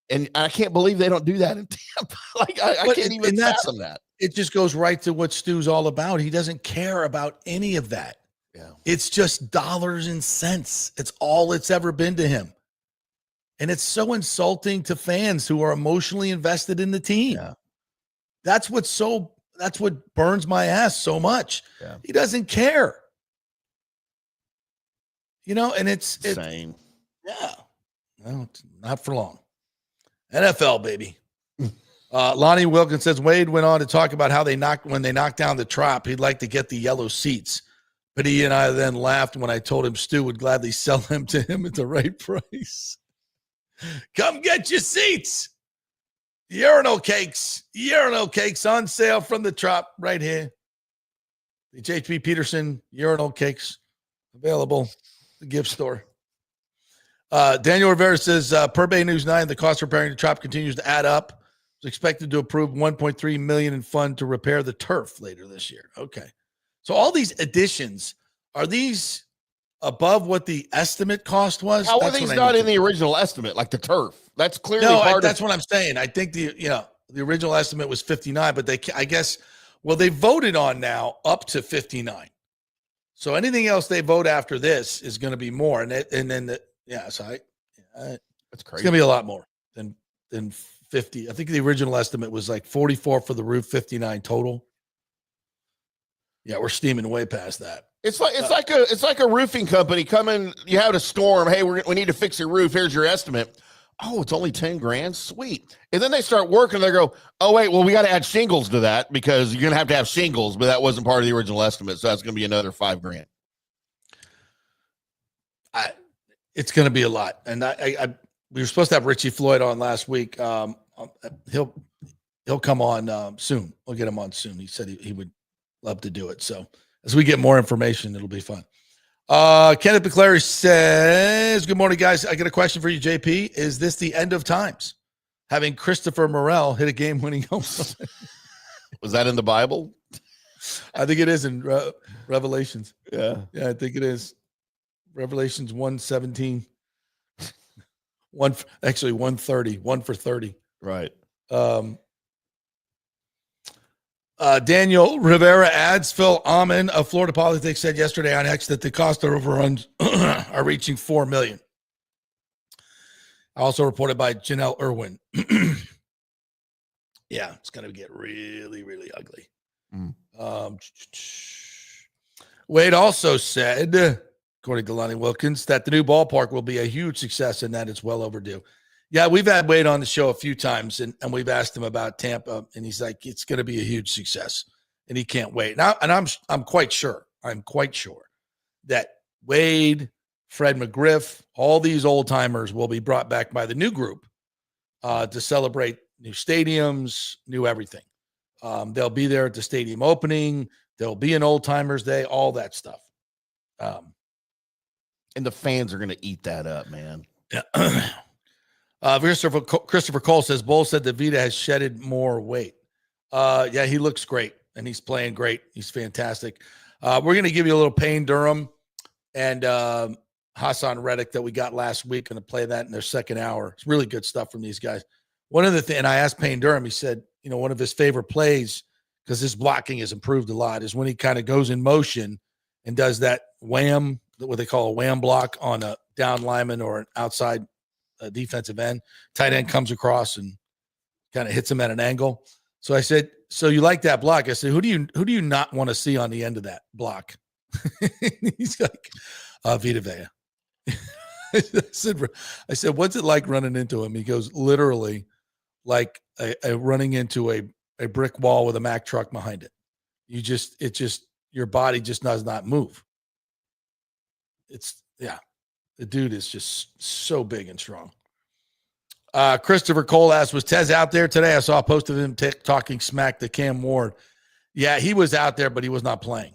And I can't believe they don't do that in Tampa. Like, I can't even fathom that. It just goes right to what Stu's all about. He doesn't care about any of that. Yeah. It's just dollars and cents. It's all it's ever been to him. And it's so insulting to fans who are emotionally invested in the team. Yeah. That's what burns my ass so much. Yeah. He doesn't care. You know, and it's same. Yeah. Well, not for long. NFL, baby. Lonnie Wilkins says Wade went on to talk about how when they knocked down the Trop, he'd like to get the yellow seats. But he and I then laughed when I told him Stu would gladly sell them to him at the right price. Come get your seats. Urinal cakes on sale from the Trop right here. The JP Peterson urinal cakes available at the gift store. Daniel Rivera says, per Bay News 9, the cost of repairing the Trop continues to add up. It's expected to approve $1.3 million in fund to repair the turf later this year. Okay. So all these additions, are these above what the estimate cost was? How are these not in the original estimate, like the turf? That's clearly part that's what I'm saying. I think the original estimate was 59, but they voted on now up to 59. So anything else they vote after this is going to be more. That's crazy. It's going to be a lot more than 50. I think the original estimate was like 44 for the roof, 59 total. Yeah, we're steaming way past that. It's like a roofing company coming. You have a storm. Hey, we need to fix your roof. Here's your estimate. Oh, it's only $10,000. Sweet. And then they start working. They go, oh wait, well we got to add shingles to that because you're gonna have to have shingles, but that wasn't part of the original estimate, so that's gonna be another $5,000. It's gonna be a lot, and we were supposed to have Richie Floyd on last week. He'll come on soon. We'll get him on soon. He said he would love to do it. So as we get more information, it'll be fun. Kenneth McClary says, good morning, guys. I got a question for you, JP. Is this the end of times? Having Christopher Morel hit a game-winning home run. Was that in the Bible? I think it is in Revelations. Yeah, I think it is. Revelations 1:17. 130. 1 for 30. Right. Daniel Rivera adds, Phil Amon of Florida Politics said yesterday on X that the cost overruns are reaching $4 million. Also reported by Janelle Irwin. Yeah, it's going to get really, really ugly. Wade also said, according to Lonnie Wilkins, that the new ballpark will be a huge success and that it's well overdue. Yeah, we've had Wade on the show a few times, and we've asked him about Tampa, and he's like, it's going to be a huge success, and he can't wait. I'm quite sure. I'm quite sure that Wade, Fred McGriff, all these old timers will be brought back by the new group to celebrate new stadiums, new everything. They'll be there at the stadium opening. There'll be an old timers day, all that stuff. And the fans are going to eat that up, man. Yeah. Christopher Cole says, Bull said that Vita has shedded more weight. Yeah, he looks great, and he's playing great. He's fantastic. We're going to give you a little Payne Durham and Hassan Reddick that we got last week. Going to play that in their second hour. It's really good stuff from these guys. One of the things, and I asked Payne Durham, he said, one of his favorite plays, because his blocking has improved a lot, is when he kind of goes in motion and does that wham, what they call a wham block on a down lineman or an outside defensive end. Tight end comes across and kind of hits him at an angle. So I said, so you like that block? I said, who do you not want to see on the end of that block? He's like, Vita Vea. I said, what's it like running into him? He goes, literally like a running into a brick wall with a Mack truck behind it. Your body just does not move. The dude is just so big and strong. Christopher Cole asked, was Tez out there today? I saw a post of him talking smack to Cam Ward. Yeah, he was out there, but he was not playing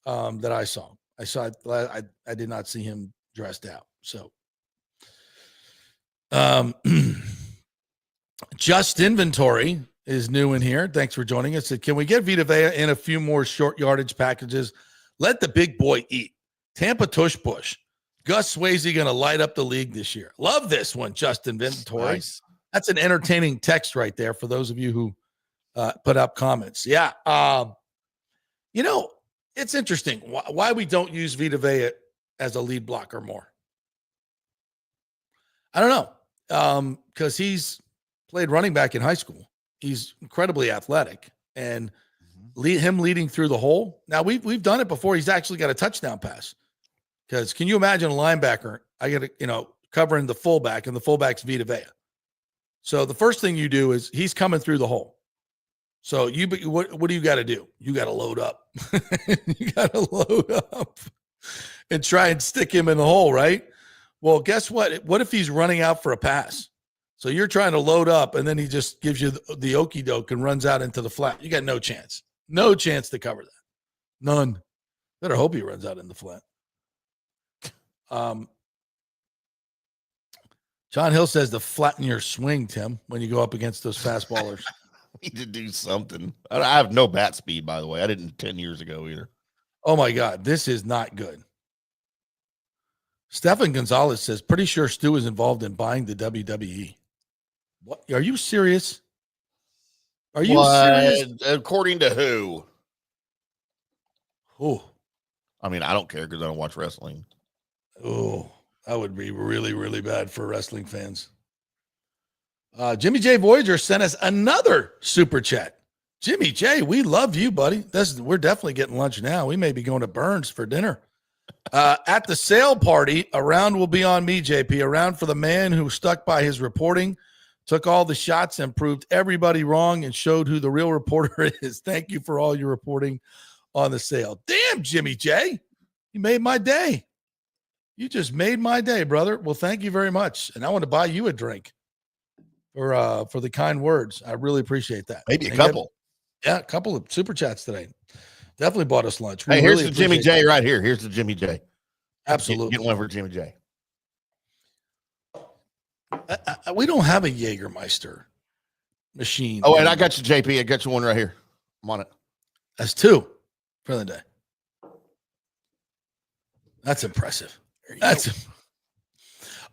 that I saw. I did not see him dressed out. So Just Inventory is new in here. Thanks for joining us. Can we get Vita Vea in a few more short yardage packages? Let the big boy eat. Tampa tush push. Gus Swayze going to light up the league this year. Love this one, Just Inventory. Nice. That's an entertaining text right there for those of you who put up comments. Yeah. It's interesting why we don't use Vita Vea as a lead blocker more. I don't know. Because he's played running back in high school. He's incredibly athletic, and him leading through the hole. Now we've done it before. He's actually got a touchdown pass. Because can you imagine a linebacker? I got to, covering the fullback, and the fullback's Vita Vea. So the first thing you do is he's coming through the hole. So what do you got to do? You got to load up. You got to load up and try and stick him in the hole, right? Well, guess what? What if he's running out for a pass? So you're trying to load up, and then he just gives you the okey doke and runs out into the flat. You got no chance. No chance to cover that. None. Better hope he runs out in the flat. John Hill says to flatten your swing, Tim, when you go up against those fastballers. Need to do something. I have no bat speed, by the way. I didn't 10 years ago either. Oh, my God. This is not good. Stefan Gonzalez says, pretty sure Stu is involved in buying the WWE. What? Are you serious? Are you serious? According to who? Oh. I mean, I don't care because I don't watch wrestling. Oh, that would be really, really bad for wrestling fans. Jimmy J. Voyager sent us another super chat. Jimmy J., we love you, buddy. We're definitely getting lunch now. We may be going to Burns for dinner. At the sale party, a round will be on me, JP. A round for the man who stuck by his reporting, took all the shots and proved everybody wrong and showed who the real reporter is. Thank you for all your reporting on the sale. Damn, Jimmy J., you made my day. You just made my day, brother. Well, thank you very much. And I want to buy you a drink for the kind words. I really appreciate that. Maybe a couple. A couple of super chats today. Definitely bought us lunch. Hey, here's the Jimmy J right here. Here's the Jimmy J. Absolutely. Get one for Jimmy J. We don't have a Jägermeister machine. Oh, and I got you, JP. I got you one right here. I'm on it. That's two for the day. That's impressive.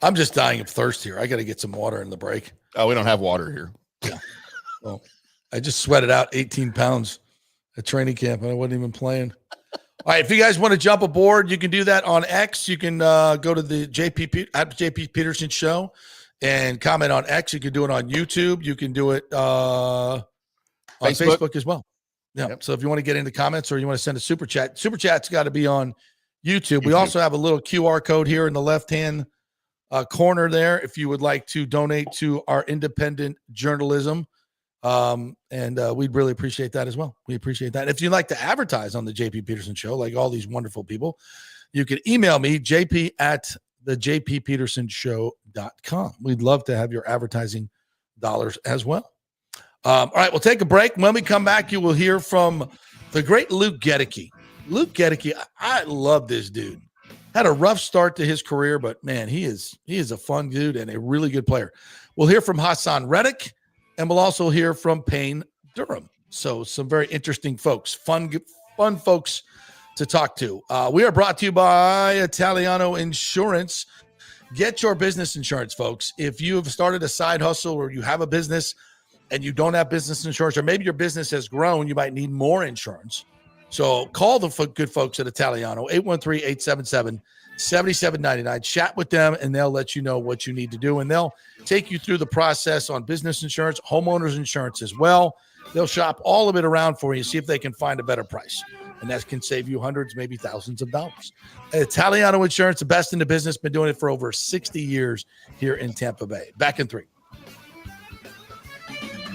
I'm just dying of thirst here. I got to get some water in the break. Oh, we don't have water here. Yeah. Well, I just sweated out 18 pounds at training camp, and I wasn't even playing. All right, if you guys want to jump aboard, you can do that on X. You can go to the JP Peterson Show and comment on X. You can do it on YouTube. You can do it on Facebook as well. Yeah. Yep. So if you want to get into comments or you want to send a super chat's got to be on YouTube. We also have a little QR code here in the left-hand corner there if you would like to donate to our independent journalism. We'd really appreciate that as well. We appreciate that. If you'd like to advertise on the JP Peterson Show, like all these wonderful people, you can email me, jp@thejppetersonshow.com. We'd love to have your advertising dollars as well. All right, we'll take a break. When we come back, you will hear from the great Luke Gedeke. Luke Gedeke, I love this dude. Had a rough start to his career, but man, he is a fun dude and a really good player. We'll hear from Hassan Reddick, and we'll also hear from Payne Durham. So some very interesting folks, fun folks to talk to. We are brought to you by Italiano Insurance. Get your business insurance, folks. If you have started a side hustle or you have a business and you don't have business insurance, or maybe your business has grown, you might need more insurance. So call the good folks at Italiano, 813-877-7799. Chat with them, and they'll let you know what you need to do. And they'll take you through the process on business insurance, homeowners insurance as well. They'll shop all of it around for you, see if they can find a better price. And that can save you hundreds, maybe thousands of dollars. Italiano Insurance, the best in the business, been doing it for over 60 years here in Tampa Bay. Back in 3.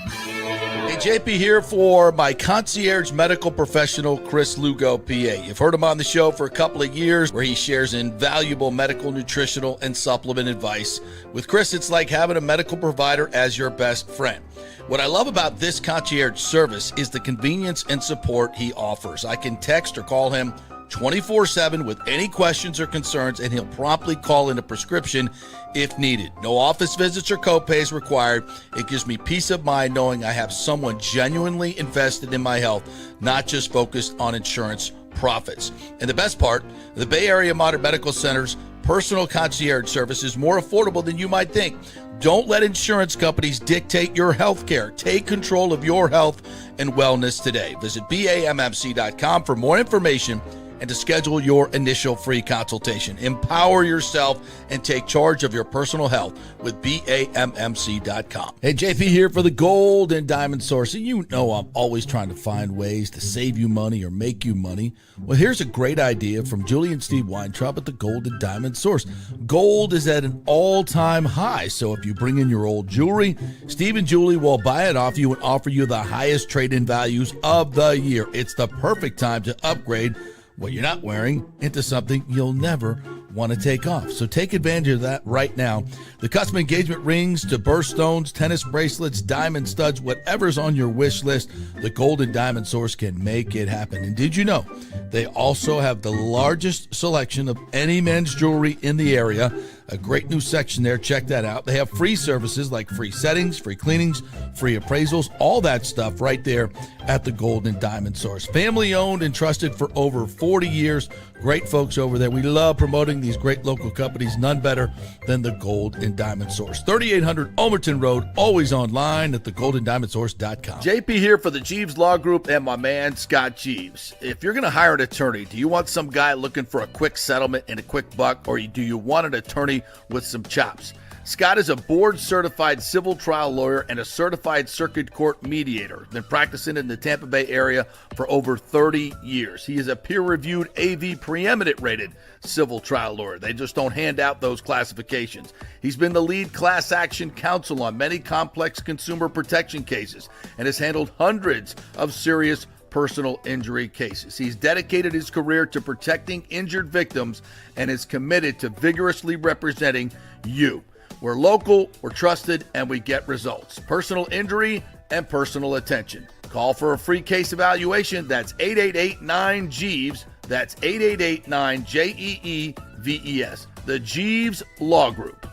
Hey, JP here for my concierge medical professional, Chris Lugo, PA. You've heard him on the show for a couple of years where he shares invaluable medical, nutritional, and supplement advice. With Chris, it's like having a medical provider as your best friend. What I love about this concierge service is the convenience and support he offers. I can text or call him 24/7 with any questions or concerns, and he'll promptly call in a prescription if needed. No office visits or copays required. It gives me peace of mind knowing I have someone genuinely invested in my health, not just focused on insurance profits. And the best part, the Bay Area Modern Medical Center's personal concierge service is more affordable than you might think. Don't let insurance companies dictate your health care. Take control of your health and wellness today. Visit BAMMC.com for more information and to schedule your initial free consultation. Empower yourself and take charge of your personal health with BAMMC.com. Hey, JP here for the Gold and Diamond Source. And you know I'm always trying to find ways to save you money or make you money. Well, here's a great idea from Julie and Steve Weintraub at the Gold and Diamond Source. Gold is at an all-time high, so if you bring in your old jewelry, Steve and Julie will buy it off you and offer you the highest trade-in values of the year. It's the perfect time to upgrade what you're not wearing into something you'll never want to take off. So take advantage of that right now. The custom engagement rings to birthstones, tennis bracelets, diamond studs, whatever's on your wish list, the Gold and Diamond Source can make it happen. And did you know they also have the largest selection of any men's jewelry in the area? A great new section there. Check that out. They have free services like free settings, free cleanings, free appraisals, all that stuff right there at the Gold and Diamond Source. Family owned and trusted for over 40 years. Great folks over there. We love promoting these great local companies. None better than the Gold and Diamond Source. 3800 Almerton Road, always online at thegoldendiamondsource.com. JP here for the Jeeves Law Group and my man Scott Jeeves. If you're going to hire an attorney, do you want some guy looking for a quick settlement and a quick buck, or do you want an attorney with some chops? Scott is a board-certified civil trial lawyer and a certified circuit court mediator. Been practicing in the Tampa Bay area for over 30 years. He is a peer-reviewed AV preeminent rated civil trial lawyer. They just don't hand out those classifications. He's been the lead class action counsel on many complex consumer protection cases and has handled hundreds of serious personal injury cases. He's dedicated his career to protecting injured victims and is committed to vigorously representing you. We're local, we're trusted, and we get results. Personal injury and personal attention. Call for a free case evaluation. That's 888-9-JEEVES. That's 888-9-JEEVES. The Jeeves Law Group.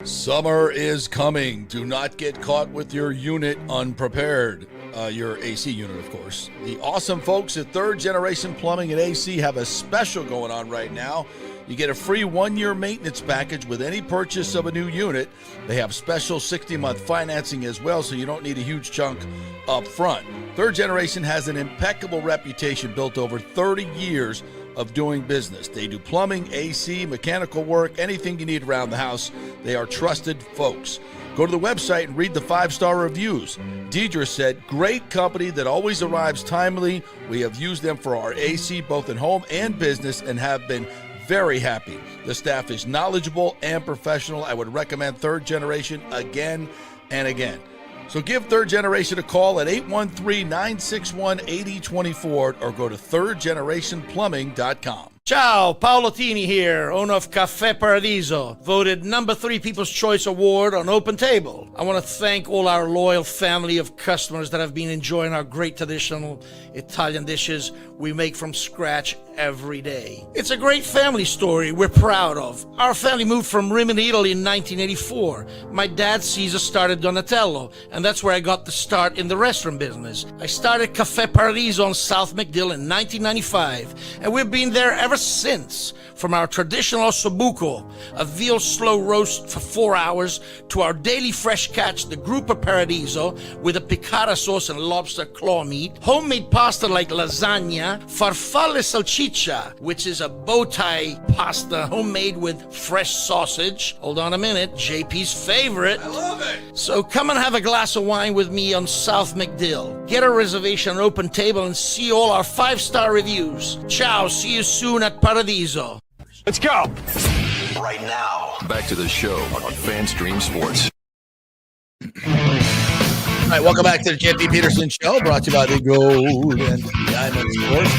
Summer is coming. Do not get caught with your unit unprepared. Your AC unit, of course. The awesome folks at Third Generation Plumbing and AC have a special going on right now. You get a free 1-year maintenance package with any purchase of a new unit. They have special 60-month financing as well, so you don't need a huge chunk up front. Third Generation has an impeccable reputation built over 30 years of doing business. They do plumbing, AC, mechanical work, anything you need around the house. They are trusted folks. Go to the website and read the 5-star reviews. Deidre said, great company that always arrives timely. We have used them for our AC both in home and business and have been very happy. The staff is knowledgeable and professional. I would recommend Third Generation again and again. So give Third Generation a call at 813-961-8024 or go to thirdgenerationplumbing.com. Ciao, Paolo Tini here, owner of Caffè Paradiso, voted number 3 People's Choice Award on Open Table. I want to thank all our loyal family of customers that have been enjoying our great traditional Italian dishes we make from scratch every day. It's a great family story we're proud of. Our family moved from Rimini, Italy in 1984. My dad, Caesar, started Donatello, and that's where I got the start in the restaurant business. I started Caffè Paradiso on South McDill in 1995, and we've been there ever since. From our traditional ossobuco, a veal slow roast for 4 hours, to our daily fresh catch, the Gruppo Paradiso, with a piccata sauce and lobster claw meat, homemade pasta like lasagna, farfalle salchicha, which is a bow tie pasta homemade with fresh sausage. Hold on a minute, JP's favorite. I love it. So come and have a glass of wine with me on South McDill. Get a reservation on Open Table and see all our 5-star reviews. Ciao, see you soon at Paradiso. Let's go. Right now, back to the show on FanStream Sports. All right, welcome back to the JP Peterson Show, brought to you by the Gold and Diamond Sports.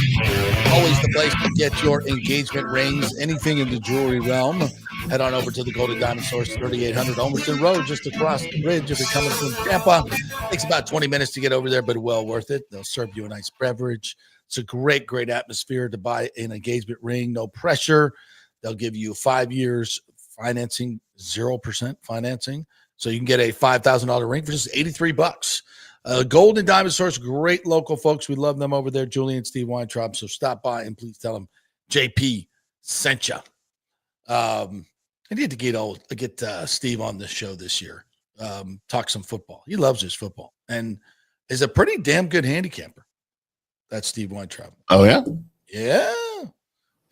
Always the place to get your engagement rings, anything in the jewelry realm. Head on over to the Gold and Diamond Source, 3800 Olmsted Road, just across the bridge. If you're coming from Tampa, takes about 20 minutes to get over there, but well worth it. They'll serve you a nice beverage. It's a great, great atmosphere to buy an engagement ring. No pressure. They'll give you 5 years financing, 0% financing. So you can get a $5,000 ring for just $83. Gold and Diamond Source, great local folks. We love them over there, Julie and Steve Weintraub. So stop by and please tell them JP sent you. I need to get Steve on the show this year. Talk some football. He loves his football and is a pretty damn good handicapper. That's Steve Weintraub. Oh, yeah? Yeah.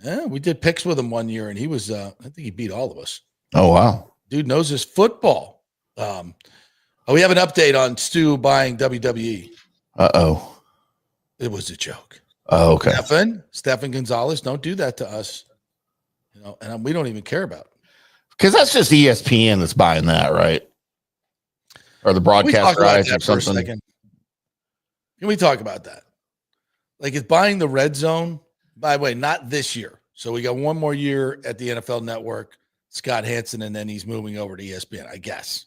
Yeah, we did picks with him one year, and he was, I think he beat all of us. Oh, wow. Dude knows his football. We have an update on Stu buying WWE. Uh-oh. It was a joke. Oh, okay. Stephen Gonzalez, don't do that to us. You know, and we don't even care about it. Because that's just ESPN that's buying that, right? Or the broadcast rights or something. Can we talk about that? Like, it's buying the red zone. By the way, not this year. So we got one more year at the NFL Network, Scott Hansen, and then he's moving over to ESPN, I guess.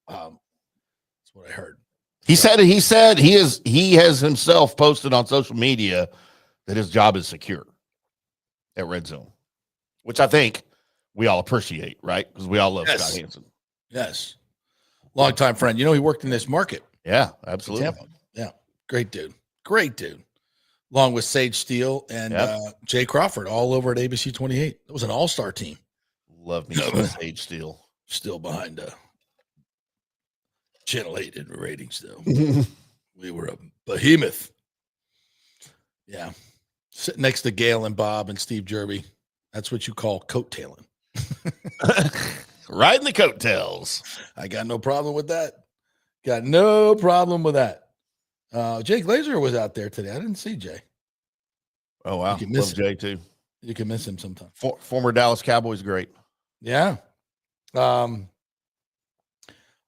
That's what I heard. He said he has himself posted on social media that his job is secure at Red Zone, which I think we all appreciate, right? Because we all love Scott Hansen. Yes. Longtime friend. You know, he worked in this market. Yeah, absolutely. Tampa. Yeah. Great dude. Great dude. Along with Sage Steele and Jay Crawford, all over at ABC 28. It was an all-star team. Love me some Sage Steele. Still behind Channel 8 in ratings, though. We were a behemoth. Yeah. Sitting next to Gail and Bob and Steve Jerby. That's what you call coattailing. Riding the coattails. I got no problem with that. Got no problem with that. Jake Glazer was out there today. I didn't see Jay. Oh, wow. You can miss Jay, too. You can miss him sometime. Former Dallas Cowboys great. Yeah. I'm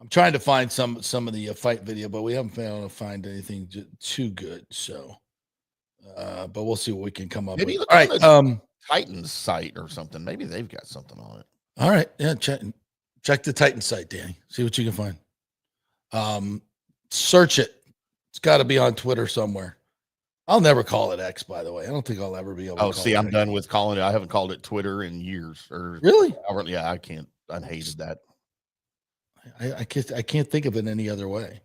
trying to find some of the fight video, but we haven't been able to find anything too good. So, but we'll see what we can come up with. All right. Titans site or something. Maybe they've got something on it. All right. Yeah. Check the Titans site, Danny. See what you can find. Search it. It's got to be on Twitter somewhere. I'll never call it X, by the way. I don't think I'll ever be able to. Oh, see, I'm done with calling it. I haven't called it Twitter in years. Really? Yeah, I can't. I hated that. I can't think of it any other way.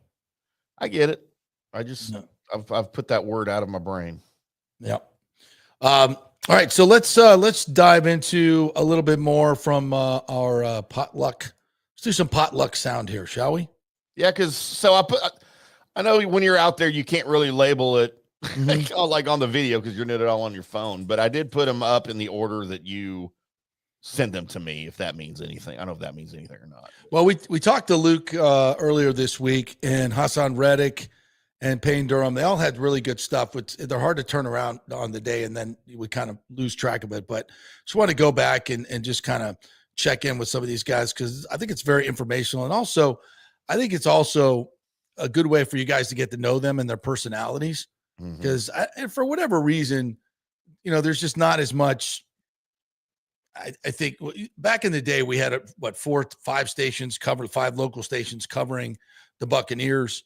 I get it. I just I've put that word out of my brain. Yeah. All right, so let's dive into a little bit more from our potluck. Let's do some potluck sound here, shall we? Yeah, because I know when you're out there, you can't really label it like on the video because you're doing it all on your phone. But I did put them up in the order that you send them to me, if that means anything. I don't know if that means anything or not. Well, we talked to Luke earlier this week, and Hassan Reddick and Payne Durham. They all had really good stuff. But they're hard to turn around on the day, and then we kind of lose track of it. But just want to go back and just kind of check in with some of these guys because I think it's very informational. And also, I think it's also a good way for you guys to get to know them and their personalities because for whatever reason, there's just not as much. I think back in the day we had 5 stations covered, 5 local stations covering the Buccaneers,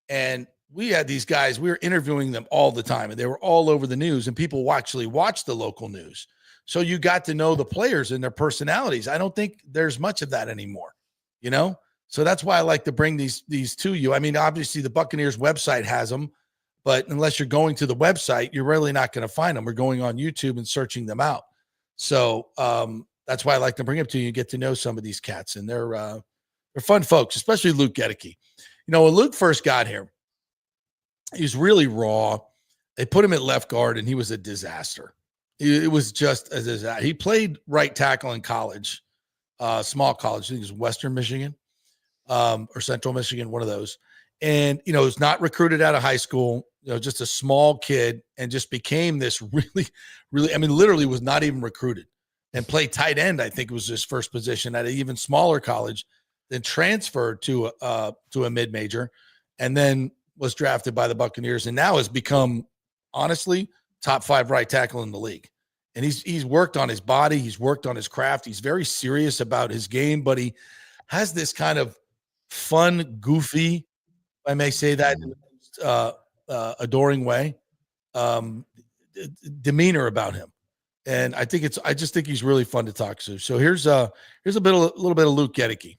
and we had these guys. We were interviewing them all the time, and they were all over the news. And people actually watched the local news, so you got to know the players and their personalities. I don't think there's much of that anymore, So that's why I like to bring these to you. I mean, obviously the Buccaneers website has them, but unless you're going to the website, you're really not going to find them. We're going on YouTube and searching them out. So that's why I like to bring them to you. You get to know some of these cats, and they're fun folks, especially Luke Gedeke. When Luke first got here, he was really raw. They put him at left guard, and he was a disaster. It was just a disaster. He played right tackle in college, small college. I think it was Western Michigan or Central Michigan, one of those. And, was not recruited out of high school, just a small kid, and just became this really, really, literally was not even recruited and played tight end. I think was his first position at an even smaller college, then transferred to a mid-major, and then was drafted by the Buccaneers, and now has become, honestly, top 5 right tackle in the league. And he's worked on his body. He's worked on his craft. He's very serious about his game, but he has this kind of fun, goofy, if I may say that, adoring way, demeanor about him. And I just think he's really fun to talk to. So here's a little bit of Luke Gedeke.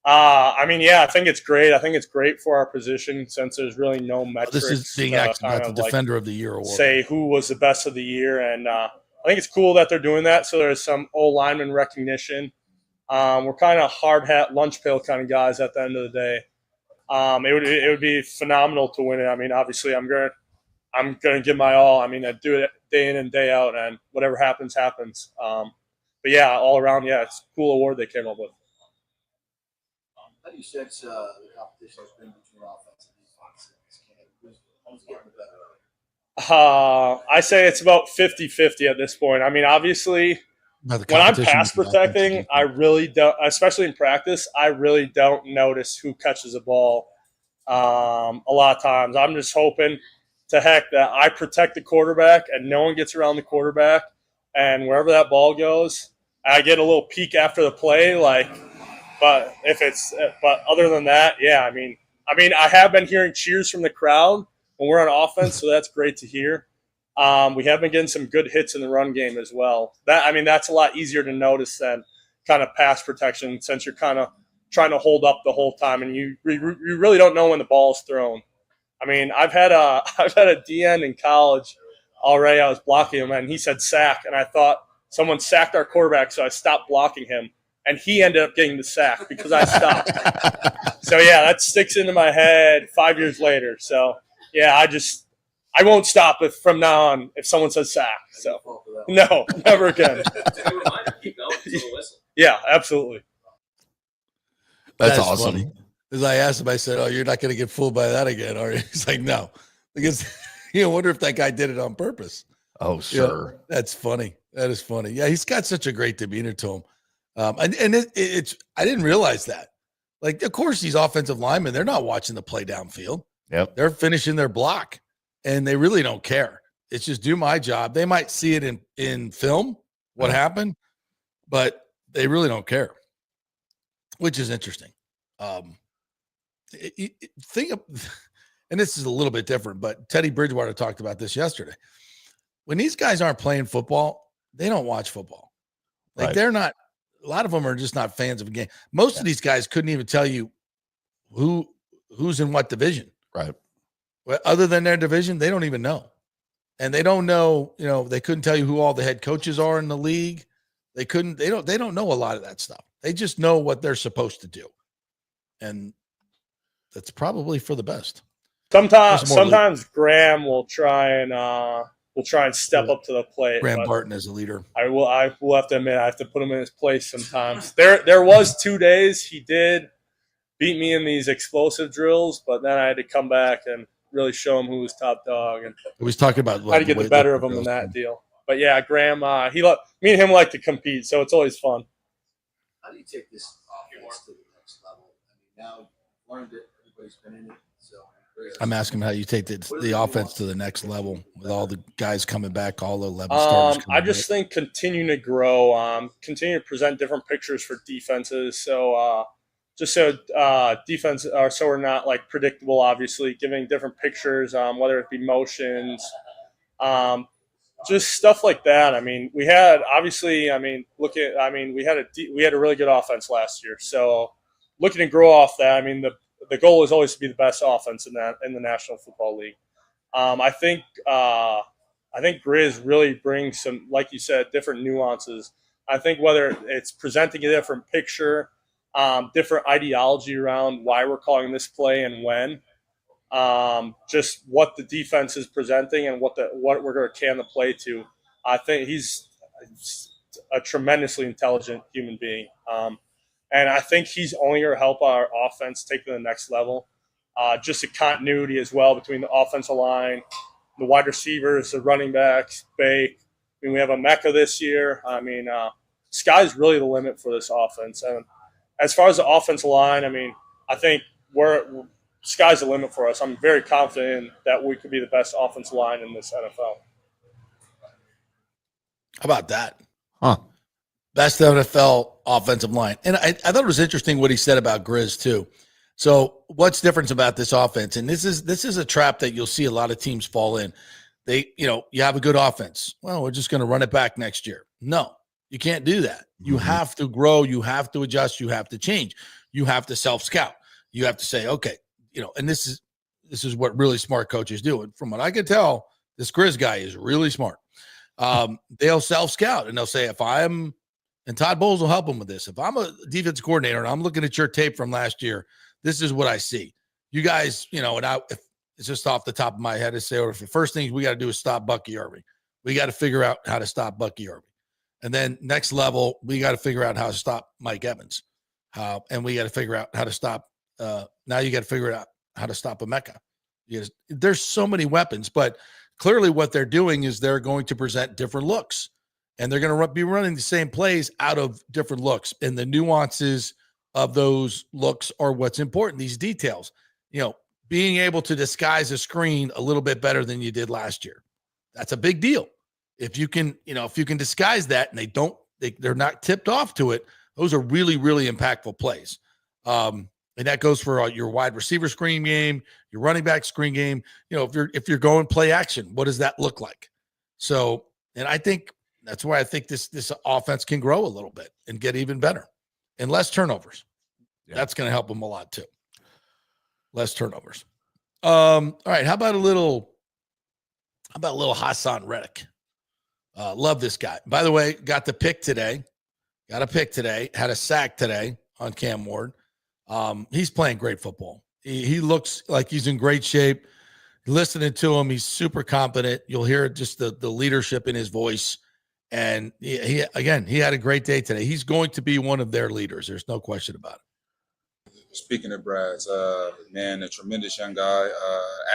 I think it's great. I think it's great for our position since there's really no metrics. This is being asked about the Defender of the Year award. Say who was the best of the year, and I think it's cool that they're doing that. So there's some old lineman recognition. We're kind of hard hat, lunch pail kind of guys at the end of the day. It would be phenomenal to win it. Obviously, I'm gonna give my all. I do it day in and day out, and whatever happens, happens. But yeah, all around, it's a cool award they came up with. How do you sense the competition has been between offense and defense in this game? Who's getting better? I say it's about 50-50 at this point. Obviously, when I'm pass protecting, I really don't, especially in practice, I really don't notice who catches the ball a lot of times. I'm just hoping to heck that I protect the quarterback and no one gets around the quarterback, and wherever that ball goes, I get a little peek after the play, But other than that, I have been hearing cheers from the crowd when we're on offense, so that's great to hear. We have been getting some good hits in the run game as well. That's a lot easier to notice than kind of pass protection since you're kind of trying to hold up the whole time, and you really don't know when the ball's thrown. I've had a DN in college already. I was blocking him, and he said sack, and I thought someone sacked our quarterback, so I stopped blocking him. And he ended up getting the sack because I stopped. So, that sticks into my head 5 years later. So, I won't stop from now on if someone says sack. So, no, never again. Yeah, absolutely. That's awesome. Funny. As I asked him, I said, "Oh, you're not going to get fooled by that again, are you?" He's like, "No," because wonder if that guy did it on purpose. Oh, sure. That's funny. That is funny. Yeah, he's got such a great demeanor to him. It's I didn't realize that. Of course, these offensive linemen, they're not watching the play downfield. Yep. They're finishing their block, and they really don't care. It's just do my job. They might see it in film, what happened, but they really don't care, which is interesting. And this is a little bit different, but Teddy Bridgewater talked about this yesterday. When these guys aren't playing football, they don't watch football. They're not. A lot of them are just not fans of a game. Most of these guys couldn't even tell you who's in what division. Right. Well, other than their division, they don't even know. And they don't know, they couldn't tell you who all the head coaches are in the league. They don't know a lot of that stuff. They just know what they're supposed to do. And that's probably for the best. Sometimes Graham will try and step up to the plate. Graham Barton as a leader. I will have to admit I have to put him in his place sometimes. There was 2 days he did beat me in these explosive drills, but then I had to come back and really show him who was top dog. And he was talking about how to get the better of him in that deal. But yeah, Graham, me and him like to compete, so it's always fun. How do you take this offense to the next level? I mean, now you've learned it, everybody's been in it. So I'm asking him how you take the offense to the next level with all the guys coming back, all the 11 starters. I just think continuing to grow, continue to present different pictures for defenses. So defense, so we're not like predictable. Obviously, giving different pictures, whether it be motions, just stuff like that. I mean, we had obviously. I mean, we had a really good offense last year. So looking to grow off that. I mean, the goal is always to be the best offense in the National Football League. I think Grizz really brings some, like you said, different nuances. I think whether it's presenting a different picture, different ideology around why we're calling this play and when, just what the defense is presenting and what we're going to can the play to. I think he's a tremendously intelligent human being. And I think he's only going to help our offense take to the next level. Just a continuity as well between the offensive line, the wide receivers, the running backs, Bake. I mean, we have a Mecca this year. I mean, sky's really the limit for this offense. And as far as the offensive line, I mean, I think sky's the limit for us. I'm very confident that we could be the best offensive line in this NFL. How about that? Huh. Best NFL offensive line. And I thought it was interesting what he said about Grizz too. So what's different about this offense? And this is a trap that you'll see a lot of teams fall in. You have a good offense. Well, we're just going to run it back next year. No, you can't do that. You have to grow. You have to adjust. You have to change. You have to self-scout. You have to say, okay, and this is what really smart coaches do. And from what I can tell, this Grizz guy is really smart. They'll self-scout and they'll say, and Todd Bowles will help him with this. If I'm a defensive coordinator and I'm looking at your tape from last year, this is what I see. You guys, if it's just off the top of my head to say, the first thing we got to do is stop Bucky Irving. We got to figure out how to stop Bucky Irving. And then next level, we got to figure out how to stop Mike Evans. And we got to figure out how to stop. Now you got to figure out how to stop Emeka. There's so many weapons, but clearly what they're doing is they're going to present different looks. And they're going to be running the same plays out of different looks. And the nuances of those looks are what's important, these details. Being able to disguise a screen a little bit better than you did last year. That's a big deal. If you can disguise that and they're not tipped off to it, those are really, really impactful plays. And that goes for your wide receiver screen game, your running back screen game. If you're going play action, what does that look like? So, and I think that's why I think this offense can grow a little bit and get even better and less turnovers. Yeah. That's going to help them a lot too. Less turnovers. All right. How about a little Hassan Reddick? Love this guy. By the way, got a pick today. Had a sack today on Cam Ward. He's playing great football. He looks like he's in great shape. Listening to him, he's super confident. You'll hear just the leadership in his voice. And he had a great day today. He's going to be one of their leaders. There's no question about it. Speaking of Braz, man, a tremendous young guy.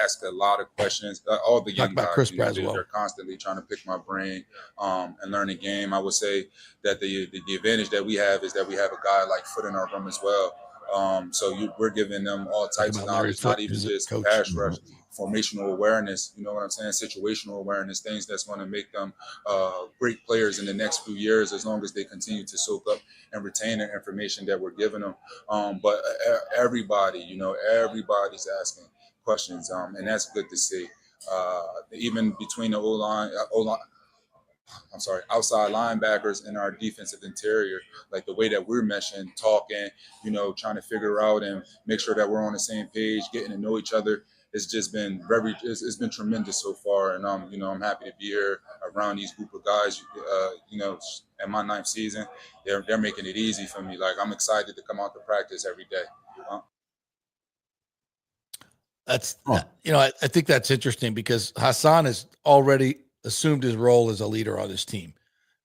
Asked a lot of questions. All the young guys, Chris Braz well. They're constantly trying to pick my brain and learn the game. I would say that the advantage that we have is that we have a guy like Foot in our room as well. We're giving them all types of knowledge, not even just pass rush, formational awareness, you know what I'm saying, situational awareness, things that's going to make them great players in the next few years as long as they continue to soak up and retain the information that we're giving them. But everybody, everybody's asking questions, and that's good to see. Even between the outside linebackers and our defensive interior, like the way that we're meshing, talking, trying to figure out and make sure that we're on the same page, getting to know each other. It's just been it's been tremendous so far. And I'm happy to be here around these group of guys, at my 9th season. They're making it easy for me. Like, I'm excited to come out to practice every day. I think that's interesting because Hassan has already assumed his role as a leader on his team.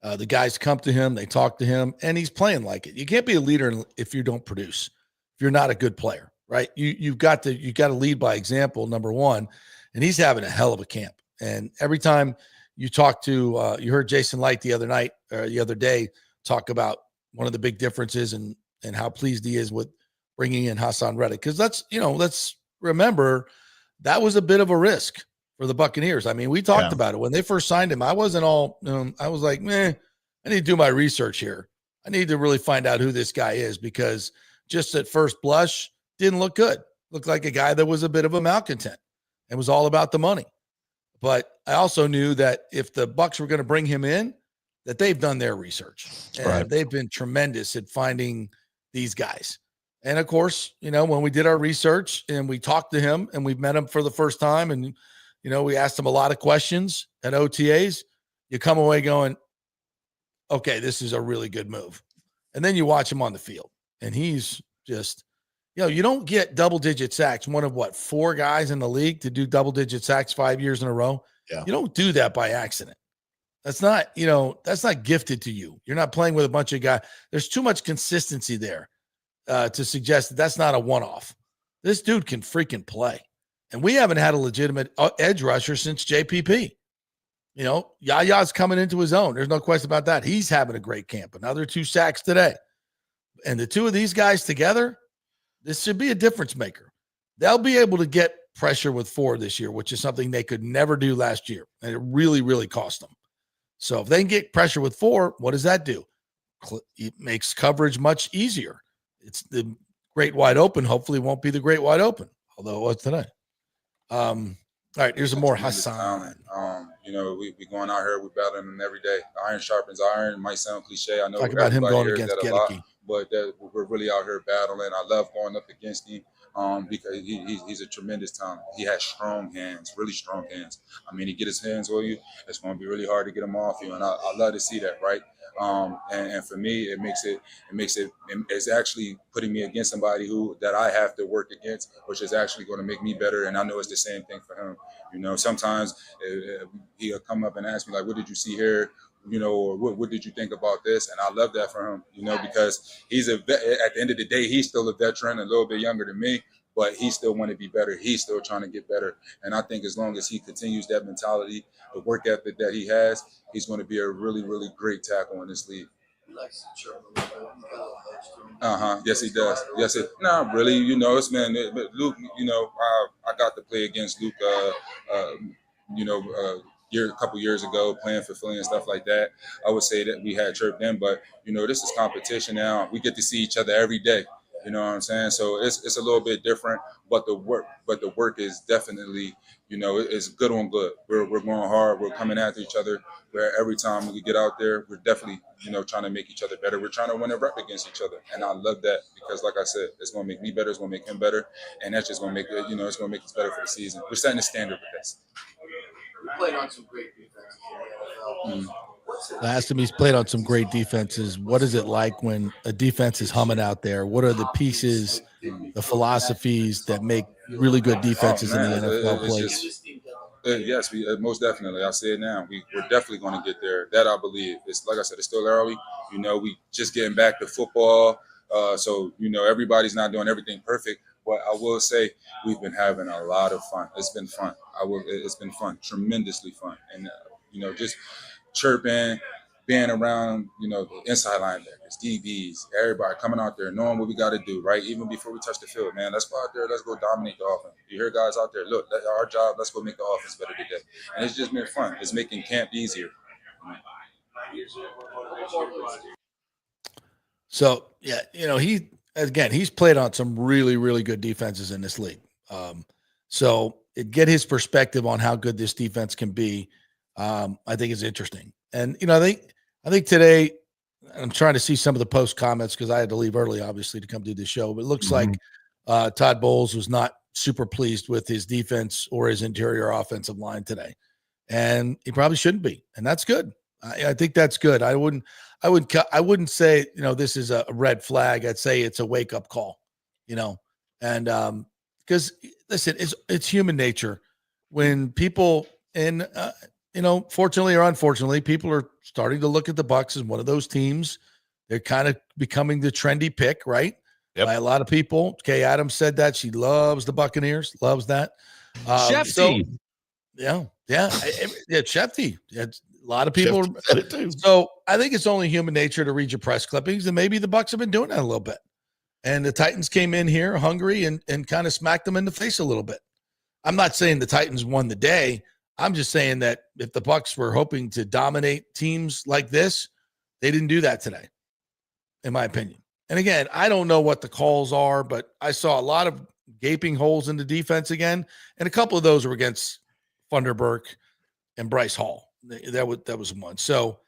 The guys come to him, they talk to him, and he's playing like it. You can't be a leader if you don't produce. if you're not a good player, right? You've got to lead by example, number one. And he's having a hell of a camp. And every time you talk to, you heard Jason Light the other day talk about one of the big differences and how pleased he is with bringing in Hassan Reddick. Because let's remember that was a bit of a risk for the Buccaneers. I mean, we talked about it when they first signed him. I wasn't all, I was like, I need to do my research here. I need to really find out who this guy is, because just at first blush, didn't look good. Looked like a guy that was a bit of a malcontent. It was all about the money. But I also knew that if the Bucs were going to bring him in, that they've done their research. And they've been tremendous at finding these guys. And of course, when we did our research and we talked to him and we met him for the first time and, we asked him a lot of questions at OTAs, you come away going, okay, this is a really good move. And then you watch him on the field and he's just, you don't get double-digit sacks, one of 4 guys in the league to do double-digit sacks 5 years in a row. Yeah. You don't do that by accident. That's not, that's not gifted to you. You're not playing with a bunch of guys. There's too much consistency there to suggest that that's not a one-off. This dude can freaking play. And we haven't had a legitimate edge rusher since JPP. Yaya's coming into his own. There's no question about that. He's having a great camp. Another 2 sacks today. And the two of these guys together, this should be a difference maker. They'll be able to get pressure with 4 this year, which is something they could never do last year. And it really, really cost them. So if they can get pressure with 4, what does that do? It makes coverage much easier. It's the great wide open. Hopefully it won't be the great wide open, although it was today. All right, here's some more Hassan. We going out here, we battling them every day. Iron sharpens iron. It might sound cliche. I know talk about him going against Gedeke. But we're really out here battling. I love going up against him because he's a tremendous talent. He has strong hands, really strong hands. I mean, he get his hands on you, it's going to be really hard to get him off you, and I love to see that, right? And for me, it's actually putting me against somebody that I have to work against, which is actually going to make me better. And I know it's the same thing for him. Sometimes he'll come up and ask me, like, what did you see here? Or what did you think about this? And I love that for him, because he's at the end of the day, he's still a veteran, a little bit younger than me, but he still want to be better. He's still trying to get better. And I think as long as he continues that mentality, the work ethic that he has, he's going to be a really, really great tackle in this league. Yes, he does. Yes, not really. It's man. Luke. I got to play against Luke. A couple years ago, playing for Philly and stuff like that. I would say that we had chirped in, but this is competition now. We get to see each other every day. You know what I'm saying? So it's a little bit different, but the work is definitely, it's good on good. We're going hard. We're coming after each other. Where every time we get out there, we're definitely, trying to make each other better. We're trying to win a rep against each other. And I love that because, like I said, it's going to make me better. It's going to make him better. And that's just going to make it, it's going to make us better for the season. We're setting the standard with this. We played on some great defenses in the NFL. He's played on some great defenses. What is it like when a defense is humming out there? What are the pieces, the philosophies that make really good defenses in the NFL play? Yes, most definitely. I say it now. We're definitely going to get there. That I believe. It's like I said, it's still early. We just getting back to football. So everybody's not doing everything perfect. But I will say we've been having a lot of fun. It's been fun. It's been fun, tremendously fun, and just chirping, being around, the inside linebackers, DBs, everybody coming out there, knowing what we got to do, right? Even before we touch the field, man, let's go out there, let's go dominate the offense. You hear guys out there, look, our job, let's go make the offense better today. And it's just been fun. It's making camp easier. So, yeah, he's played on some really, really good defenses in this league. So get his perspective on how good this defense can be, I think is interesting. And, I think today I'm trying to see some of the post comments because I had to leave early, obviously, to come do this show. But it looks like Todd Bowles was not super pleased with his defense or his interior offensive line today. And he probably shouldn't be. And that's good. I think that's good. I wouldn't say, this is a red flag. I'd say it's a wake up call, and because listen, it's human nature when people fortunately or unfortunately, people are starting to look at the Bucs as one of those teams. They're kind of becoming the trendy pick, right? by a lot of people. Kay Adams said that. She loves the Buccaneers, loves that. Shefty. Shefty. A lot of people. So I think it's only human nature to read your press clippings, and maybe the Bucs have been doing that a little bit. And the Titans came in here hungry and kind of smacked them in the face a little bit. I'm not saying the Titans won the day. I'm just saying that if the Bucs were hoping to dominate teams like this, they didn't do that today, in my opinion. And again, I don't know what the calls are, but I saw a lot of gaping holes in the defense again, and a couple of those were against Funderburk and Bryce Hall. That was one. So,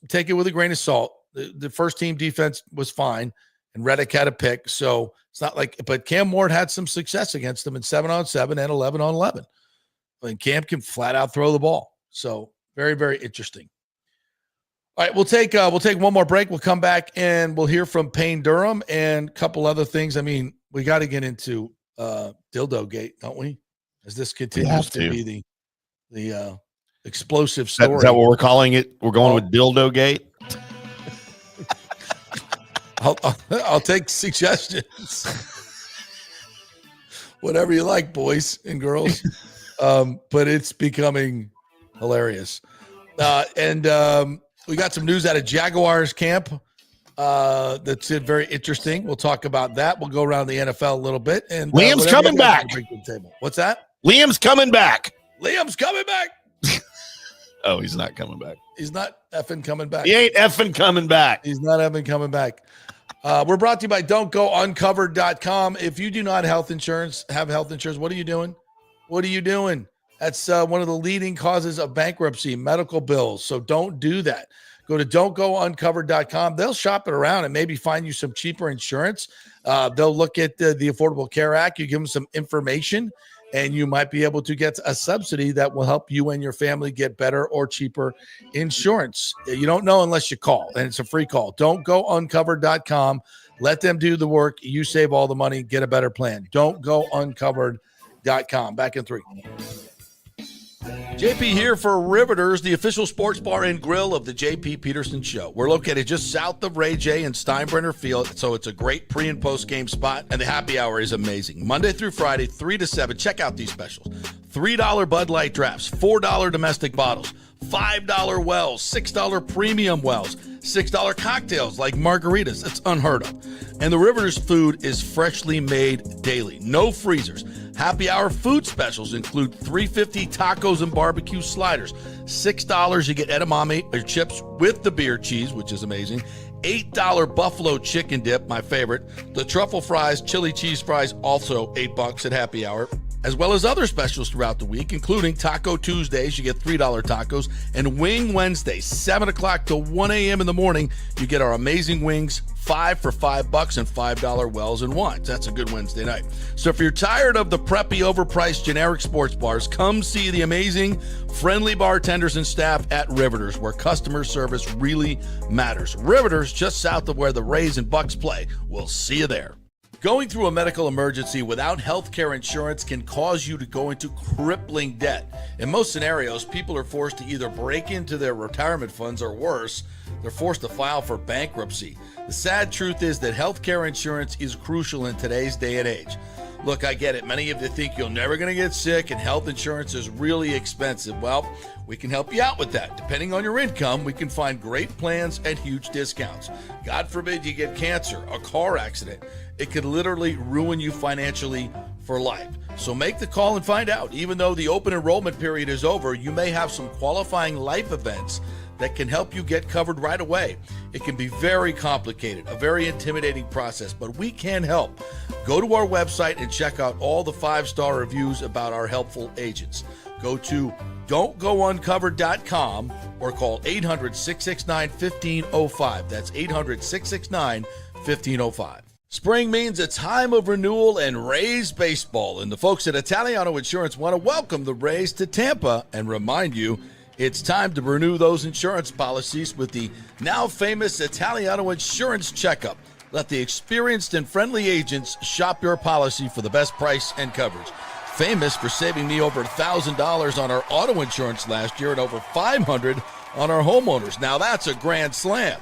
take it with a grain of salt. The first team defense was fine, and Reddick had a pick. So it's not like, but Cam Ward had some success against them in 7-on-7 and 11-on-11. And Cam can flat out throw the ball. So very, very interesting. All right, we'll take one more break. We'll come back and we'll hear from Payne Durham and a couple other things. I mean, we got to get into Dildo Gate, don't we? As this continues to be the explosive story. Is that what we're calling it? We're going with Dildo Gate. I'll take suggestions. Whatever you like, boys and girls. But it's becoming hilarious. We got some news out of Jaguars camp that's very interesting. We'll talk about that. We'll go around the NFL a little bit. And Liam's coming back. What's that? Liam's coming back. Liam's coming back. Oh, he's not coming back. He's not effing coming back. He ain't effing coming back. He's not effing coming back. We're brought to you by Don'tGoUncovered.com. If you do not have health insurance, what are you doing? What are you doing? That's one of the leading causes of bankruptcy, medical bills. So don't do that. Go to Don'tGoUncovered.com. They'll shop it around and maybe find you some cheaper insurance. They'll look at the Affordable Care Act. You give them some information, and you might be able to get a subsidy that will help you and your family get better or cheaper insurance. You don't know unless you call, and it's a free call. Don'tGoUncovered.com. Let them do the work. You save all the money. Get a better plan. Don'tGoUncovered.com. Back in 3. JP here for Riveters, the official sports bar and grill of the JP Peterson Show. We're located just south of Ray J and Steinbrenner Field, so it's a great pre- and post-game spot, and the happy hour is amazing. Monday through Friday, 3 to 7. Check out these specials. $3 Bud Light drafts, $4 domestic bottles, $5 wells, $6 premium wells, $6 cocktails like margaritas. That's unheard of. And the Riveters food is freshly made daily. No freezers. Happy hour food specials include $3.50 tacos and barbecue sliders. $6 you get edamame or chips with the beer cheese, which is amazing. $8 buffalo chicken dip, my favorite. The truffle fries, chili cheese fries, also $8 at happy hour. As well as other specials throughout the week, including Taco Tuesdays, you get $3 tacos, and Wing Wednesdays, 7 o'clock to 1 a.m. in the morning, you get our amazing wings, 5 for $5 and $5 wells and wines. That's a good Wednesday night. So if you're tired of the preppy, overpriced generic sports bars, come see the amazing, friendly bartenders and staff at Riveters, where customer service really matters. Riveters, just south of where the Rays and Bucs play. We'll see you there. Going through a medical emergency without health care insurance can cause you to go into crippling debt. In most scenarios, people are forced to either break into their retirement funds or worse, they're forced to file for bankruptcy. The sad truth is that health care insurance is crucial in today's day and age. Look, I get it. Many of you think you're never going to get sick and health insurance is really expensive. Well, we can help you out with that. Depending on your income, we can find great plans at huge discounts. God forbid you get cancer, a car accident. It could literally ruin you financially for life. So make the call and find out. Even though the open enrollment period is over, you may have some qualifying life events that can help you get covered right away. It can be very complicated, a very intimidating process, but we can help. Go to our website and check out all the 5-star reviews about our helpful agents. Go to don'tgouncovered.com or call 800-669-1505. That's 800-669-1505. Spring means a time of renewal and Rays baseball, and the folks at Italiano Insurance want to welcome the Rays to Tampa and remind you it's time to renew those insurance policies with the now famous Italiano Insurance Checkup. Let the experienced and friendly agents shop your policy for the best price and coverage. Famous for saving me over $1,000 on our auto insurance last year and over $500 on our homeowners. Now that's a grand slam.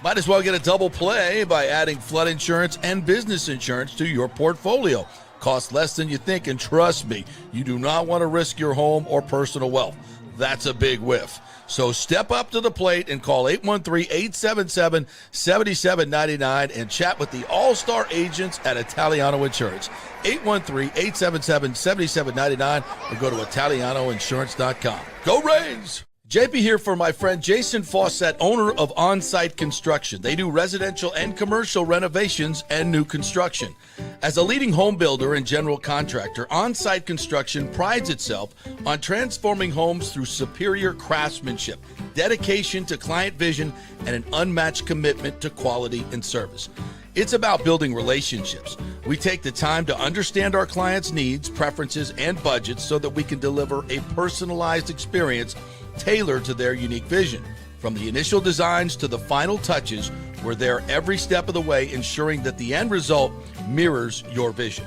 Might as well get a double play by adding flood insurance and business insurance to your portfolio. Costs less than you think, and trust me, you do not want to risk your home or personal wealth. That's a big whiff. So step up to the plate and call 813-877-7799 and chat with the all-star agents at Italiano Insurance. 813-877-7799 or go to ItalianoInsurance.com. Go Rays! JP here for my friend Jason Fawcett, owner of On-Site Construction. They do residential and commercial renovations and new construction. As a leading home builder and general contractor, On-Site Construction prides itself on transforming homes through superior craftsmanship, dedication to client vision, and an unmatched commitment to quality and service. It's about building relationships. We take the time to understand our clients' needs, preferences, and budgets so that we can deliver a personalized experience tailored to their unique vision. From the initial designs to the final touches, we're there every step of the way, ensuring that the end result mirrors your vision.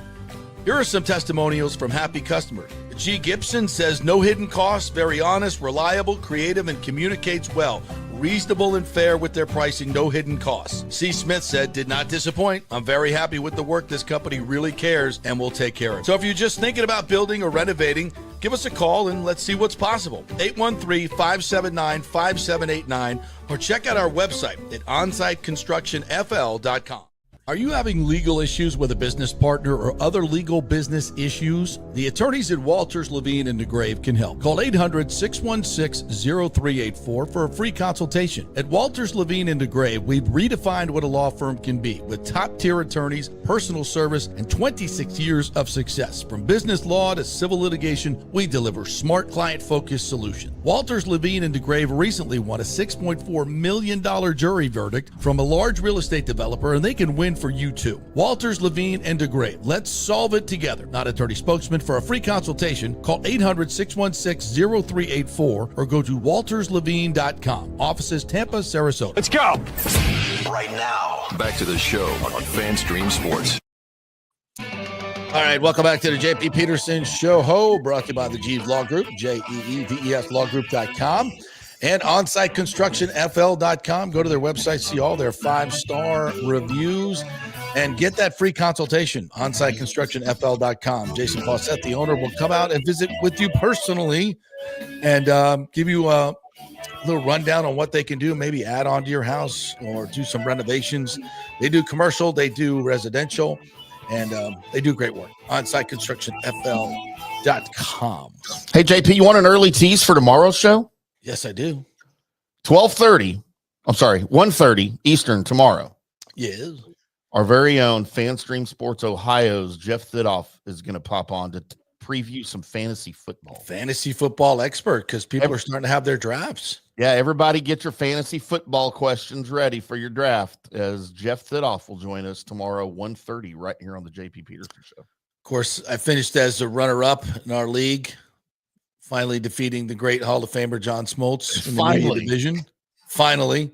Here are some testimonials from happy customers. G. Gibson says, no hidden costs, very honest, reliable, creative, and communicates well. Reasonable and fair with their pricing, no hidden costs. C. Smith said, did not disappoint. I'm very happy with the work. This company really cares and will take care of it. So if you're just thinking about building or renovating, give us a call and let's see what's possible. 813-579-5789 or check out our website at onsiteconstructionfl.com. Are you having legal issues with a business partner or other legal business issues? The attorneys at Walters, Levine & DeGrave can help. Call 800-616-0384 for a free consultation. At Walters, Levine & DeGrave, we've redefined what a law firm can be with top-tier attorneys, personal service, and 26 years of success. From business law to civil litigation, we deliver smart, client-focused solutions. Walters, Levine & DeGrave recently won a $6.4 million jury verdict from a large real estate developer, and they can win for you too. Walters, Levine & DeGrave. Let's solve it together. Not attorney spokesman. For a free consultation, call 800-616-0384 or go to walterslevine.com. Offices Tampa, Sarasota. Let's go! Right now, back to the show on FanStream Sports. All right, welcome back to the JP Peterson Show, brought to you by the Jeeves Law Group, JEEVES Lawgroup.com. And OnSiteConstructionFL.com. Go to their website, see all their 5-star reviews, and get that free consultation. OnSiteConstructionFL.com. Jason Fawcett, the owner, will come out and visit with you personally and give you a little rundown on what they can do, maybe add on to your house or do some renovations. They do commercial, they do residential, and they do great work. OnSiteConstructionFL.com. Hey, JP, you want an early tease for tomorrow's show? Yes, I do. 1:30 Eastern tomorrow. Yes. Our very own FanStream Sports Ohio's Jeff Thidoff is going to pop on to preview some fantasy football. Fantasy football expert, because people are starting to have their drafts. Yeah, everybody get your fantasy football questions ready for your draft, as Jeff Thidoff will join us tomorrow, 1:30, right here on the JP Peterson Show. Of course, I finished as a runner-up in our league, finally defeating the great Hall of Famer John Smoltz in the media division. Finally.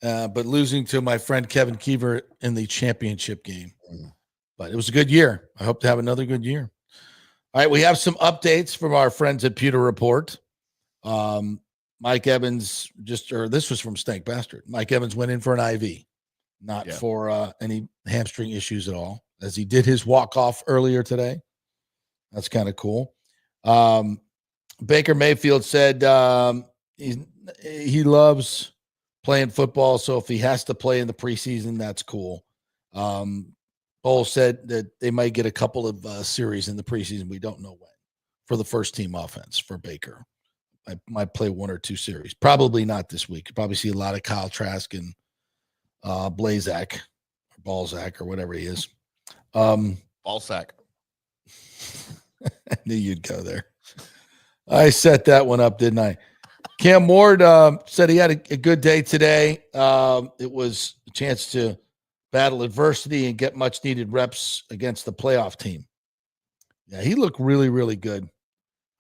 But losing to my friend Kevin Keever in the championship game. But it was a good year. I hope to have another good year. All right, we have some updates from our friends at Pewter Report. Mike Evans this was from Stank Bastard. Mike Evans went in for an IV, not for any hamstring issues at all, as he did his walk-off earlier today. That's kind of cool. Baker Mayfield said he loves playing football, so if he has to play in the preseason, that's cool. Bowles said that they might get a couple of series in the preseason. We don't know when for the first team offense for Baker. I might play 1 or 2 series. Probably not this week. You'll probably see a lot of Kyle Trask and Blazak or Balzac or whatever he is. Balzac. I knew you'd go there. I set that one up, didn't I? Cam Ward said he had a good day today. It was a chance to battle adversity and get much needed reps against the playoff team. Yeah, he looked really, really good.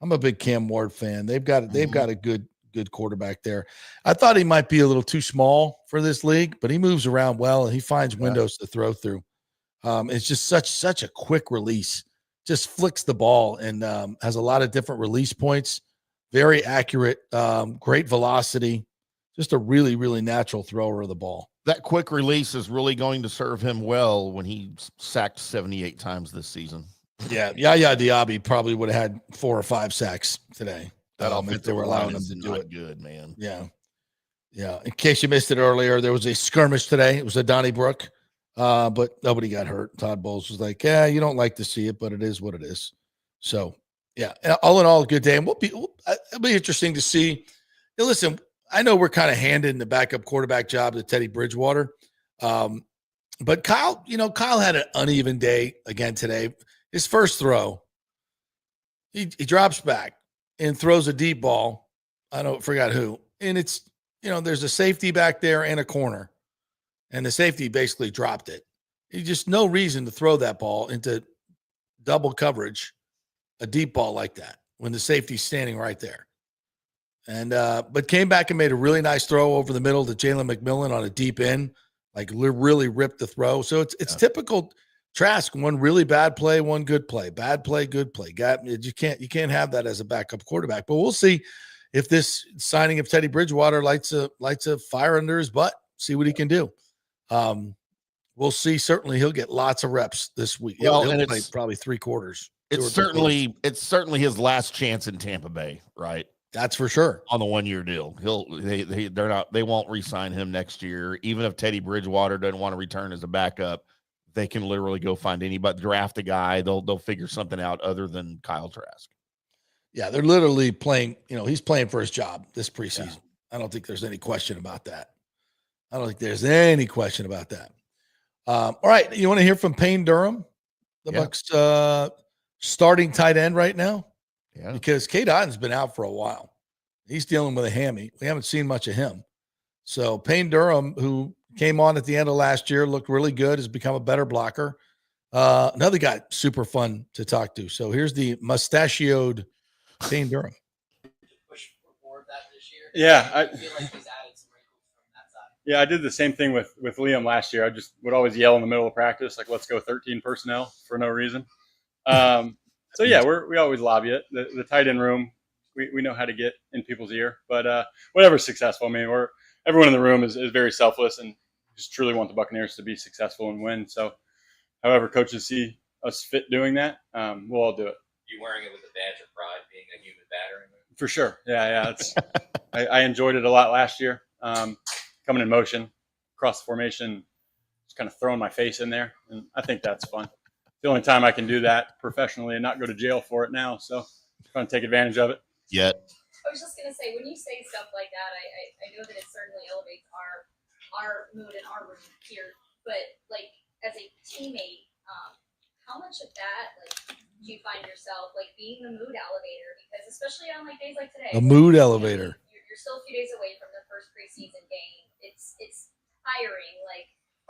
I'm a big Cam Ward fan. They've got a good quarterback there. I thought he might be a little too small for this league, but he moves around well and he finds windows to throw through. It's just such a quick release. Just flicks the ball and has a lot of different release points. Very accurate, great velocity. just a really, really natural thrower of the ball. That quick release is really going to serve him well when he sacked 78 times this season. Yeah, Yaya Diaby probably would have had 4 or 5 sacks today. If they were allowing him to do it. Good, man. Yeah. Yeah. In case you missed it earlier, there was a skirmish today. It was a Donnybrook, but nobody got hurt. Todd Bowles was like, yeah, you don't like to see it, but it is what it is. So, yeah, all in all, good day. And it'll be interesting to see. Now, listen, I know we're kind of handing the backup quarterback job to Teddy Bridgewater. But Kyle had an uneven day again today. His first throw, he drops back and throws a deep ball. I forgot who. And it's, there's a safety back there and a corner. And the safety basically dropped it. He just no reason to throw that ball into double coverage, a deep ball like that, when the safety's standing right there. And but came back and made a really nice throw over the middle to Jalen McMillan on a deep end, like really ripped the throw. So it's typical Trask, one really bad play, one good play, bad play, good play. You can't have that as a backup quarterback. But we'll see if this signing of Teddy Bridgewater lights a fire under his butt. See what he can do. We'll see. Certainly, he'll get lots of reps this week. He'll play probably 3 quarters. It's certainly his last chance in Tampa Bay, right? That's for sure. On the 1-year deal, they won't re-sign him next year. Even if Teddy Bridgewater doesn't want to return as a backup, they can literally go find anybody, draft a guy. They'll figure something out other than Kyle Trask. Yeah, they're literally playing. He's playing for his job this preseason. Yeah. I don't think there's any question about that. All right, you want to hear from Payne Durham, the Bucs starting tight end right now? Yeah, because Cade Otton's been out for a while. He's dealing with a hammy. We haven't seen much of him. So Payne Durham, who came on at the end of last year, looked really good, has become a better blocker. Another guy super fun to talk to. So here's the mustachioed Payne Durham. Yeah, I feel like he's added some wrinkles from that side. Yeah, I did the same thing with Liam last year. I just would always yell in the middle of practice, like, let's go 13 personnel for no reason. So yeah, we always lobby it. The tight end room, we know how to get in people's ear, but whatever's successful. I mean, everyone in the room is very selfless and just truly want the Buccaneers to be successful and win. So however coaches see us fit doing that, we'll all do it. You wearing it with a badge of pride, being a human battering? For sure. Yeah. It's I enjoyed it a lot last year. Coming in motion, across the formation, just kind of throwing my face in there, and I think that's fun. The only time I can do that professionally and not go to jail for it now. So I'm trying to take advantage of it. Yet. I was just going to say, when you say stuff like that, I know that it certainly elevates our mood in our room here. But like as a teammate, how much of that do you find yourself being the mood elevator? Because especially on days like today, a mood elevator. You're still a few days away from the first preseason game. It's tiring.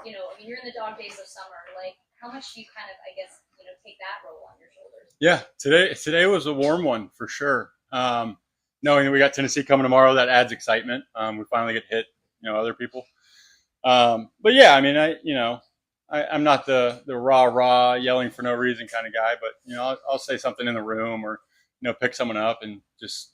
You're in the dog days of summer. How much do you kind of, take that role on your shoulders? Yeah, today was a warm one for sure. Knowing that we got Tennessee coming tomorrow, that adds excitement. We finally get hit, other people. But yeah, I'm not the rah yelling for no reason kind of guy, but I'll say something in the room or pick someone up and just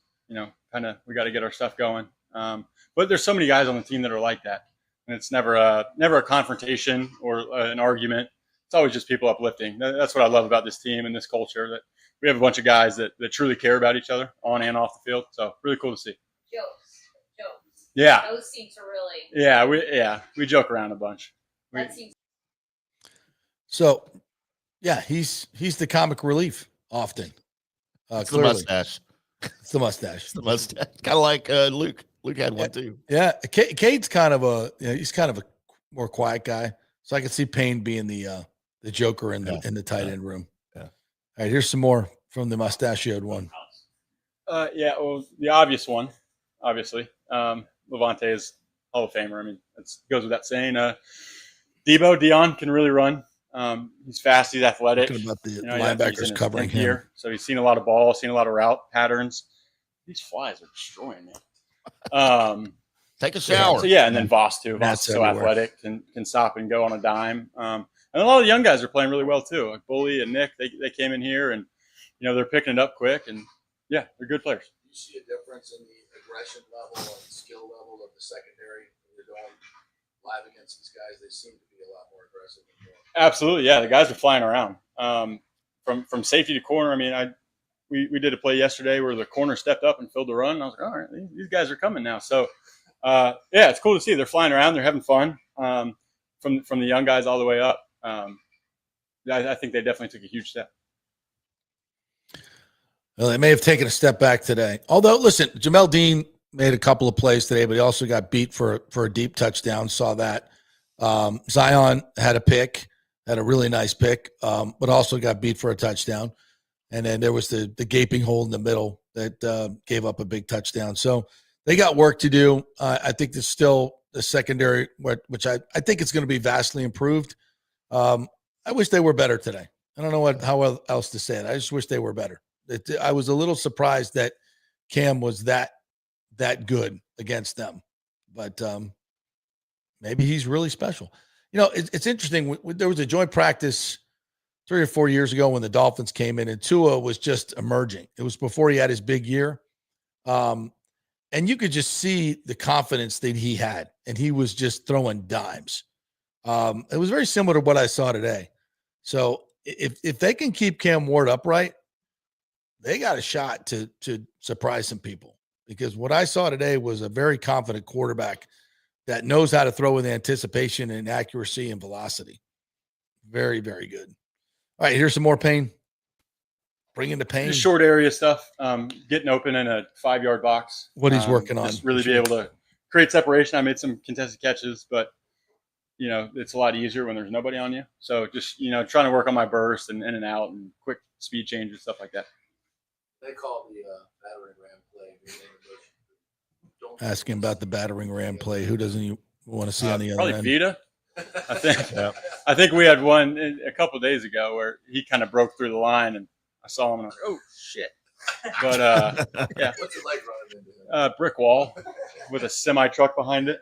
kind of we got to get our stuff going. But there's so many guys on the team that are like that, and it's never a confrontation or an argument. It's always just people uplifting. That's what I love about this team and this culture, that we have a bunch of guys that truly care about each other on and off the field. So really cool to see. Jokes. Yeah. Those seem to really. Yeah, we joke around a bunch. That seems. So, yeah, he's the comic relief often. It's the mustache. It's the mustache. It's the mustache. Kind of like Luke. Luke had one too. Yeah, Cade's kind of he's kind of a more quiet guy. So I could see Payne being the joker in the tight end room. Yeah. All right, here's some more from the mustachioed one. Well, the obvious one, obviously. Levante is Hall of Famer. It goes with that saying. Dion can really run. He's fast. He's athletic. Talking about the linebackers covering him. Here, so he's seen a lot of ball, seen a lot of route patterns. These flies are destroying me. Take a shower. So and then Voss too. Voss is so athletic, can stop and go on a dime. And a lot of the young guys are playing really well too. Like Bully and Nick, they came in here and they're picking it up quick, and they're good players. Do you see a difference in the aggression level and skill level of the secondary when you're going live against these guys? They seem to be a lot more aggressive. Absolutely, yeah. The guys are flying around from safety to corner. I mean, we did a play yesterday where the corner stepped up and filled the run. And I was like, all right, these guys are coming now. So, yeah, it's cool to see. They're flying around. They're having fun from the young guys all the way up. I think they definitely took a huge step. Well, they may have taken a step back today. Although, listen, Jamel Dean made a couple of plays today, but he also got beat for a deep touchdown. Saw that. Zion had a pick, had a really nice pick, but also got beat for a touchdown. And then there was the gaping hole in the middle that gave up a big touchdown. So they got work to do. I think there's still the secondary, which I think it's going to be vastly improved. I wish they were better today. I don't know how else to say it. I just wish they were better. I was a little surprised that Cam was that good against them, but maybe he's really special. You know, it's interesting. There was a joint practice 3 or 4 years ago when the Dolphins came in, and Tua was just emerging. It was before he had his big year, and you could just see the confidence that he had, and he was just throwing dimes. It was very similar to what I saw today. So if they can keep Cam Ward upright, they got a shot to surprise some people, because what I saw today was a very confident quarterback that knows how to throw with anticipation and accuracy and velocity. Very, very good. All right, here's some more pain. Bring in the pain. Just short area stuff, getting open in a 5-yard box. What he's working on. Just really be able to create separation. I made some contested catches, but, you know, it's a lot easier when there's nobody on you. So just, you know, trying to work on my burst and in and out and quick speed changes, stuff like that. They call the battering ram play. Ask him about the battering ram play. Who doesn't you want to see on the other end? Probably Vita. I think. Yeah. I think we had one a couple of days ago where he kind of broke through the line, and I saw him and I was like, "Oh shit!" But yeah. What's it like running into him? Brick wall with a semi truck behind it.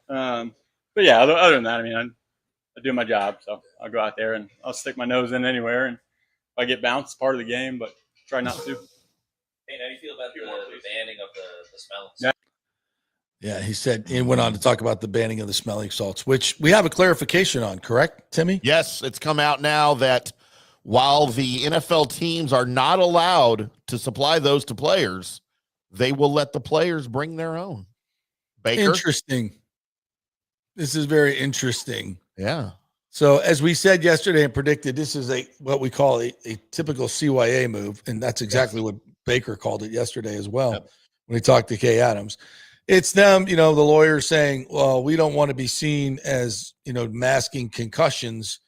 But yeah, other than that, I mean, I do my job, so I'll go out there and I'll stick my nose in anywhere, and if I get bounced, it's part of the game, but try not to. Hey, how do you feel about the banning of the smelling? Yeah, he said, he went on to talk about the banning of the smelling salts, which we have a clarification on, correct, Timmy? Yes, it's come out now that while the NFL teams are not allowed to supply those to players, they will let the players bring their own. Baker? Interesting. This is very interesting. Yeah. So as we said yesterday and predicted, this is what we call a typical CYA move, and that's exactly what Baker called it yesterday as well when he talked to Kay Adams. It's them, you know, the lawyers saying, well, we don't want to be seen as, you know, masking concussions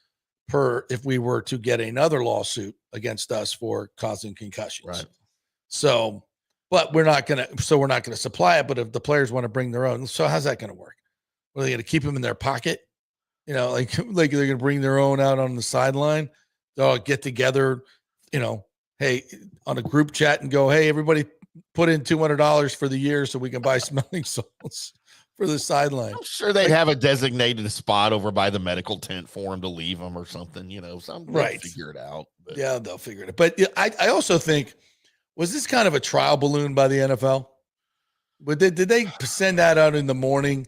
if we were to get another lawsuit against us for causing concussions. Right. So, but we're not going to supply it. But if the players want to bring their own, so how's that going to work? Are they going to keep them in their pocket? You know, like they're going to bring their own out on the sideline. They'll get together, you know, hey, on a group chat and go, hey, everybody put in $200 for the year so we can buy smelling salts for the sideline. I'm sure they'd have a designated spot over by the medical tent for them to leave them or something, you know, something. Right. Figure it out. But. Yeah, they'll figure it out. But I also think, was this kind of a trial balloon by the NFL? Did they send that out in the morning?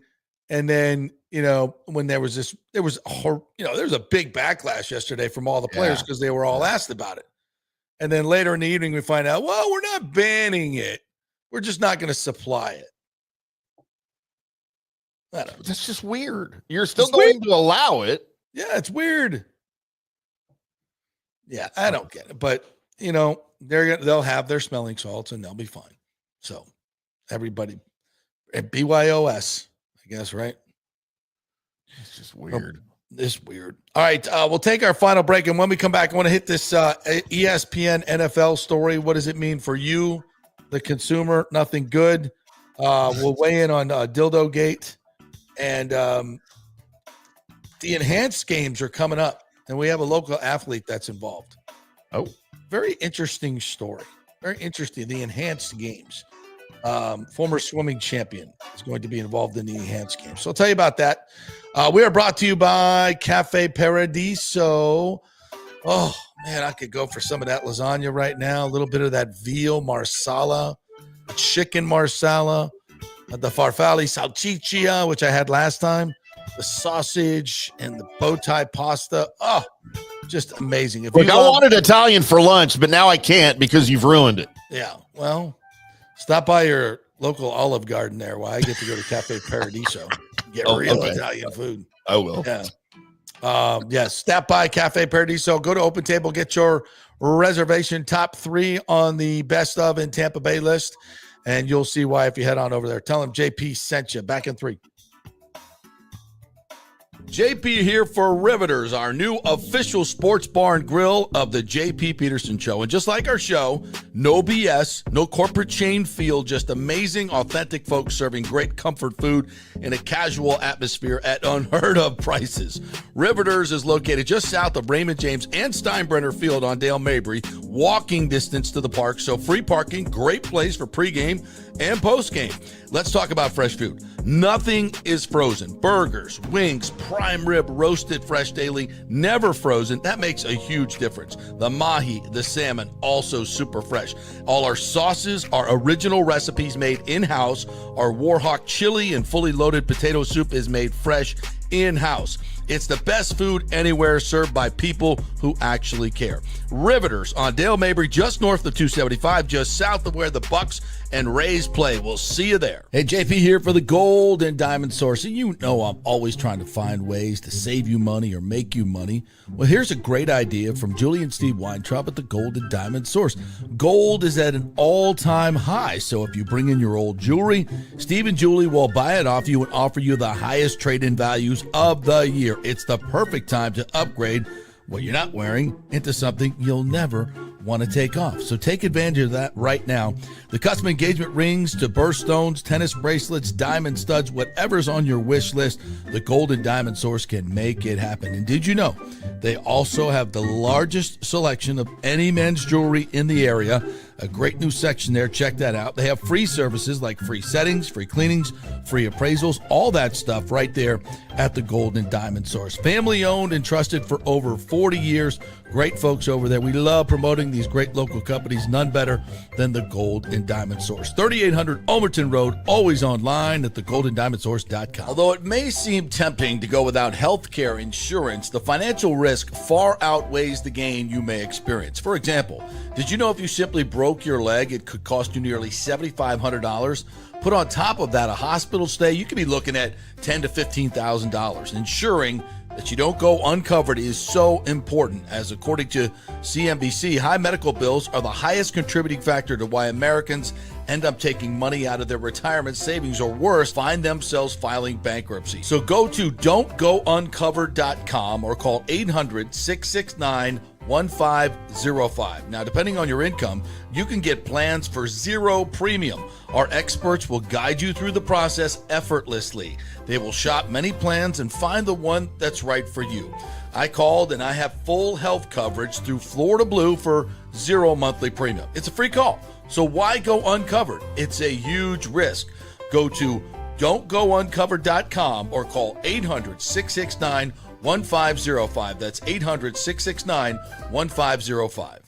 And then, you know, when there was a big backlash yesterday from all the players because they were all asked about it. And then later in the evening, we find out, well, we're not banning it. We're just not going to supply it. I don't know. That's just weird. You're still going to allow it. Yeah, it's weird. Yeah, I don't get it. But, you know, they'll have their smelling salts and they'll be fine. So everybody at BYOS, I guess, right? It's just weird. It's weird. All right, we'll take our final break, and when we come back, I want to hit this ESPN NFL story. What does it mean for you, the consumer? Nothing good. We'll weigh in on Dildo Gate, and the enhanced games are coming up, and we have a local athlete that's involved. Oh, very interesting story. Very interesting. The enhanced games. Former swimming champion is going to be involved in the enhanced games. So I'll tell you about that. We are brought to you by Cafe Paradiso. Oh, man, I could go for some of that lasagna right now. A little bit of that veal marsala. chicken marsala, the farfalle salchicha, which I had last time, the sausage, and the bow tie pasta. Oh, just amazing. Look, I wanted Italian for lunch, but now I can't because you've ruined it. Yeah, well, stop by your local Olive Garden there while I get to go to Cafe Paradiso. Get real Italian food. I will. Yeah. Yes, stop by Cafe Paradiso. Go to Open Table. Get your reservation top 3 on the best of in Tampa Bay list, and you'll see why if you head on over there. Tell them JP sent you. Back in 3. JP here for Riveters, our new official sports bar and grill of the JP Peterson Show. And just like our show, no BS, no corporate chain feel, just amazing, authentic folks serving great comfort food in a casual atmosphere at unheard of prices. Riveters is located just south of Raymond James and Steinbrenner Field on Dale Mabry, walking distance to the park. So free parking, great place for pregame and postgame. Let's talk about fresh food. Nothing is frozen. Burgers, wings, prime rib, roasted fresh daily, never frozen. That makes a huge difference. The mahi, the salmon, also super fresh. All our sauces are original recipes made in-house. Our Warhawk chili and fully loaded potato soup is made fresh in-house. It's the best food anywhere, served by people who actually care. Riveters on Dale Mabry, just north of 275, just south of where the Bucs and Rays play. We'll see you there. Hey, JP here for the Gold and Diamond Source. And you know I'm always trying to find ways to save you money or make you money. Well, here's a great idea from Julie and Steve Weintraub at the Gold and Diamond Source. Gold is at an all-time high, so if you bring in your old jewelry, Steve and Julie will buy it off you and offer you the highest trade-in values of the year. It's the perfect time to upgrade what you're not wearing into something you'll never want to take off. So take advantage of that right now. The custom engagement rings to birthstones, tennis bracelets, diamond studs, whatever's on your wish list, the Gold and Diamond Source can make it happen. And did you know they also have the largest selection of any men's jewelry in the area? A great new section there. Check that out. They have free services like free settings, free cleanings, free appraisals, all that stuff right there at the Gold and Diamond Source. Family owned and trusted for over 40 years. Great folks over there. We love promoting these great local companies. None better than the Gold and Diamond Source. 3800 Ulmerton Road, always online at thegoldendiamondsource.com. Although it may seem tempting to go without health care insurance, the financial risk far outweighs the gain you may experience. For example, did you know if you simply broke your leg, it could cost you nearly $7,500? Put on top of that a hospital stay, you could be looking at $10,000 to $15,000. Ensuring that you don't go uncovered is so important, as according to CNBC, high medical bills are the highest contributing factor to why Americans end up taking money out of their retirement savings, or worse, find themselves filing bankruptcy. So go to don'tgouncovered.com or call 800-669-1505. Now, depending on your income, you can get plans for zero premium. Our experts will guide you through the process effortlessly. They will shop many plans and find the one that's right for you. I called and I have full health coverage through Florida Blue for zero monthly premium. It's a free call. So why go uncovered? It's a huge risk. Go to don'tgouncovered.com or call 800-669-1505. That's 800-669-1505.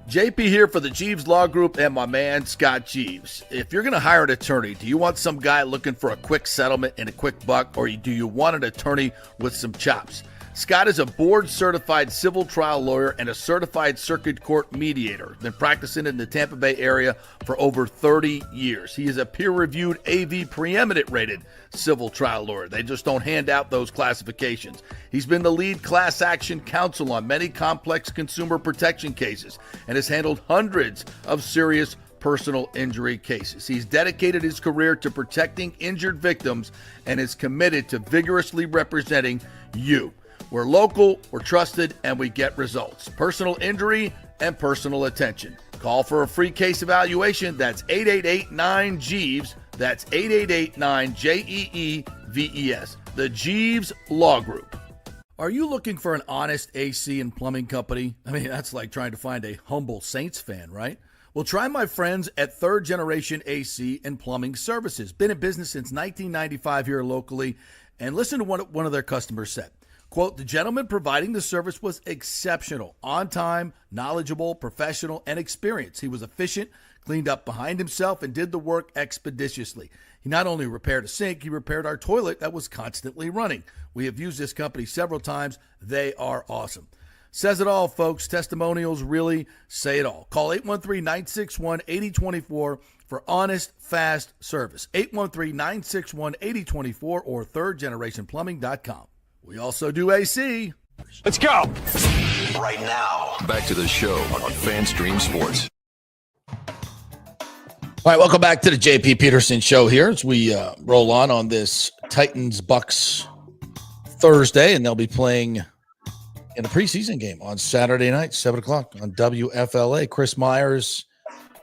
JP here for the Jeeves Law Group and my man, Scott Jeeves. If you're going to hire an attorney, do you want some guy looking for a quick settlement and a quick buck, or do you want an attorney with some chops? Scott is a board-certified civil trial lawyer and a certified circuit court mediator. Been practicing in the Tampa Bay area for over 30 years. He is a peer-reviewed AV preeminent-rated civil trial lawyer. They just don't hand out those classifications. He's been the lead class action counsel on many complex consumer protection cases and has handled hundreds of serious personal injury cases. He's dedicated his career to protecting injured victims and is committed to vigorously representing you. We're local, we're trusted, and we get results. Personal injury and personal attention. Call for a free case evaluation. That's 888-9-JEEVES. That's 888-9-JEEVES. The Jeeves Law Group. Are you looking for an honest AC and plumbing company? I mean, that's like trying to find a humble Saints fan, right? Well, try my friends at Third Generation AC and Plumbing Services. Been in business since 1995 here locally. And listen to what one of their customers said. Quote, the gentleman providing the service was exceptional, on time, knowledgeable, professional, and experienced. He was efficient, cleaned up behind himself, and did the work expeditiously. He not only repaired a sink, he repaired our toilet that was constantly running. We have used this company several times. They are awesome. Says it all, folks. Testimonials really say it all. Call 813-961-8024 for honest, fast service. 813-961-8024 or thirdgenerationplumbing.com. We also do AC. Let's go. Right now. Back to the show on FanStream Sports. All right, welcome back to the JP Peterson Show here as we roll on this Titans-Bucs Thursday, and they'll be playing in a preseason game on Saturday night, 7 o'clock on WFLA. Chris Myers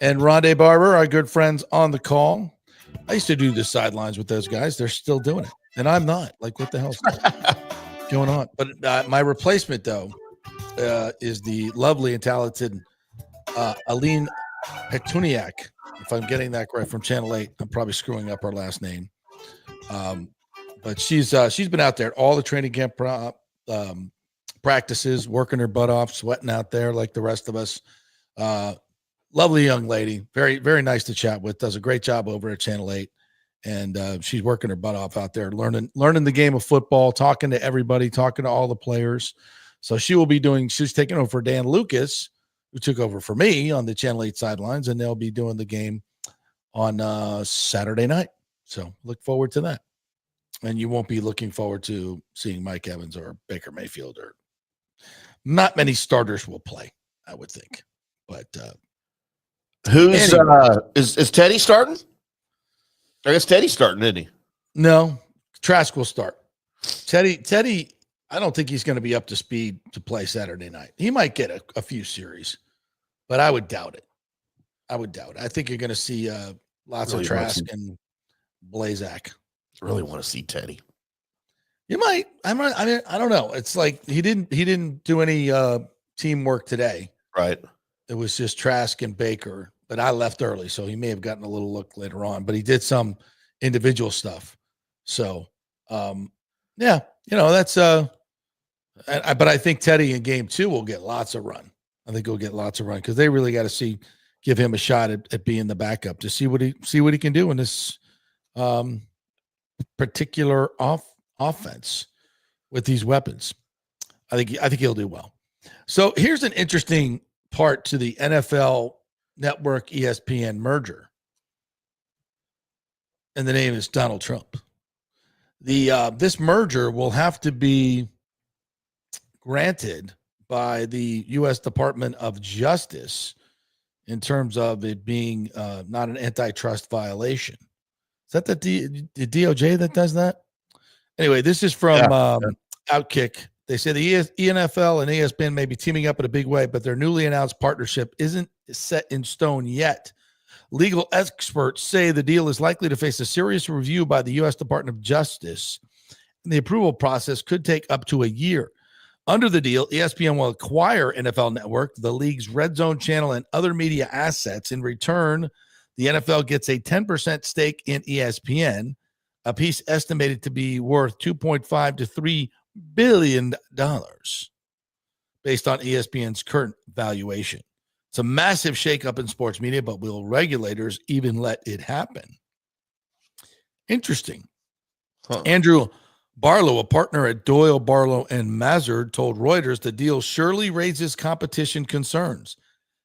and Rondé Barber, our good friends on the call. I used to do the sidelines with those guys. They're still doing it, and I'm not. Like, what the hell's going on? But my replacement, though, is the lovely and talented Aline Petuniak. If I'm getting that correct, from Channel 8. I'm probably screwing up her last name. But she's been out there at all the training camp practices, working her butt off, sweating out there like the rest of us. Lovely young lady, very, very nice to chat with, does a great job over at Channel 8. And she's working her butt off out there, learning the game of football, talking to everybody, talking to all the players. So she's taking over for Dan Lucas, who took over for me on the Channel 8 sidelines, and they'll be doing the game on Saturday night. So look forward to that. And you won't be looking forward to seeing Mike Evans or Baker Mayfield, or not many starters will play, I would think. But who's is Teddy starting? I guess Teddy's starting, isn't he? No, Trask will start. Teddy, I don't think he's going to be up to speed to play Saturday night. He might get a few series, but I would doubt it. I think you're going to see lots of Trask and Blazak. Really want to see Teddy. You might. I don't know. It's like he didn't do any teamwork today. Right. It was just Trask and Baker, but I left early, so he may have gotten a little look later on. But he did some individual stuff. So, yeah, that's but I think Teddy in game 2 will get lots of run. I think he'll get lots of run because they really got to give him a shot at being the backup to see what he can do in this particular offense with these weapons. I think he'll do well. So here's an interesting part to the NFL Network ESPN merger, and the name is Donald Trump. This merger will have to be granted by the U.S. Department of Justice in terms of it being not an antitrust violation. Is that the DOJ that does that? Anyway, this is from Outkick. They say the NFL and ESPN may be teaming up in a big way, but their newly announced partnership isn't set in stone yet. Legal experts say the deal is likely to face a serious review by the U.S. Department of Justice, and the approval process could take up to a year. Under the deal, ESPN will acquire NFL Network, the league's Red Zone channel, and other media assets. In return, the NFL gets a 10% stake in ESPN, a piece estimated to be worth $2.5 to $3 billion based on ESPN's current valuation. It's a massive shakeup in sports media, but will regulators even let it happen? Interesting. Andrew Barlow, a partner at Doyle, Barlow, and Mazard, told Reuters the deal surely raises competition concerns,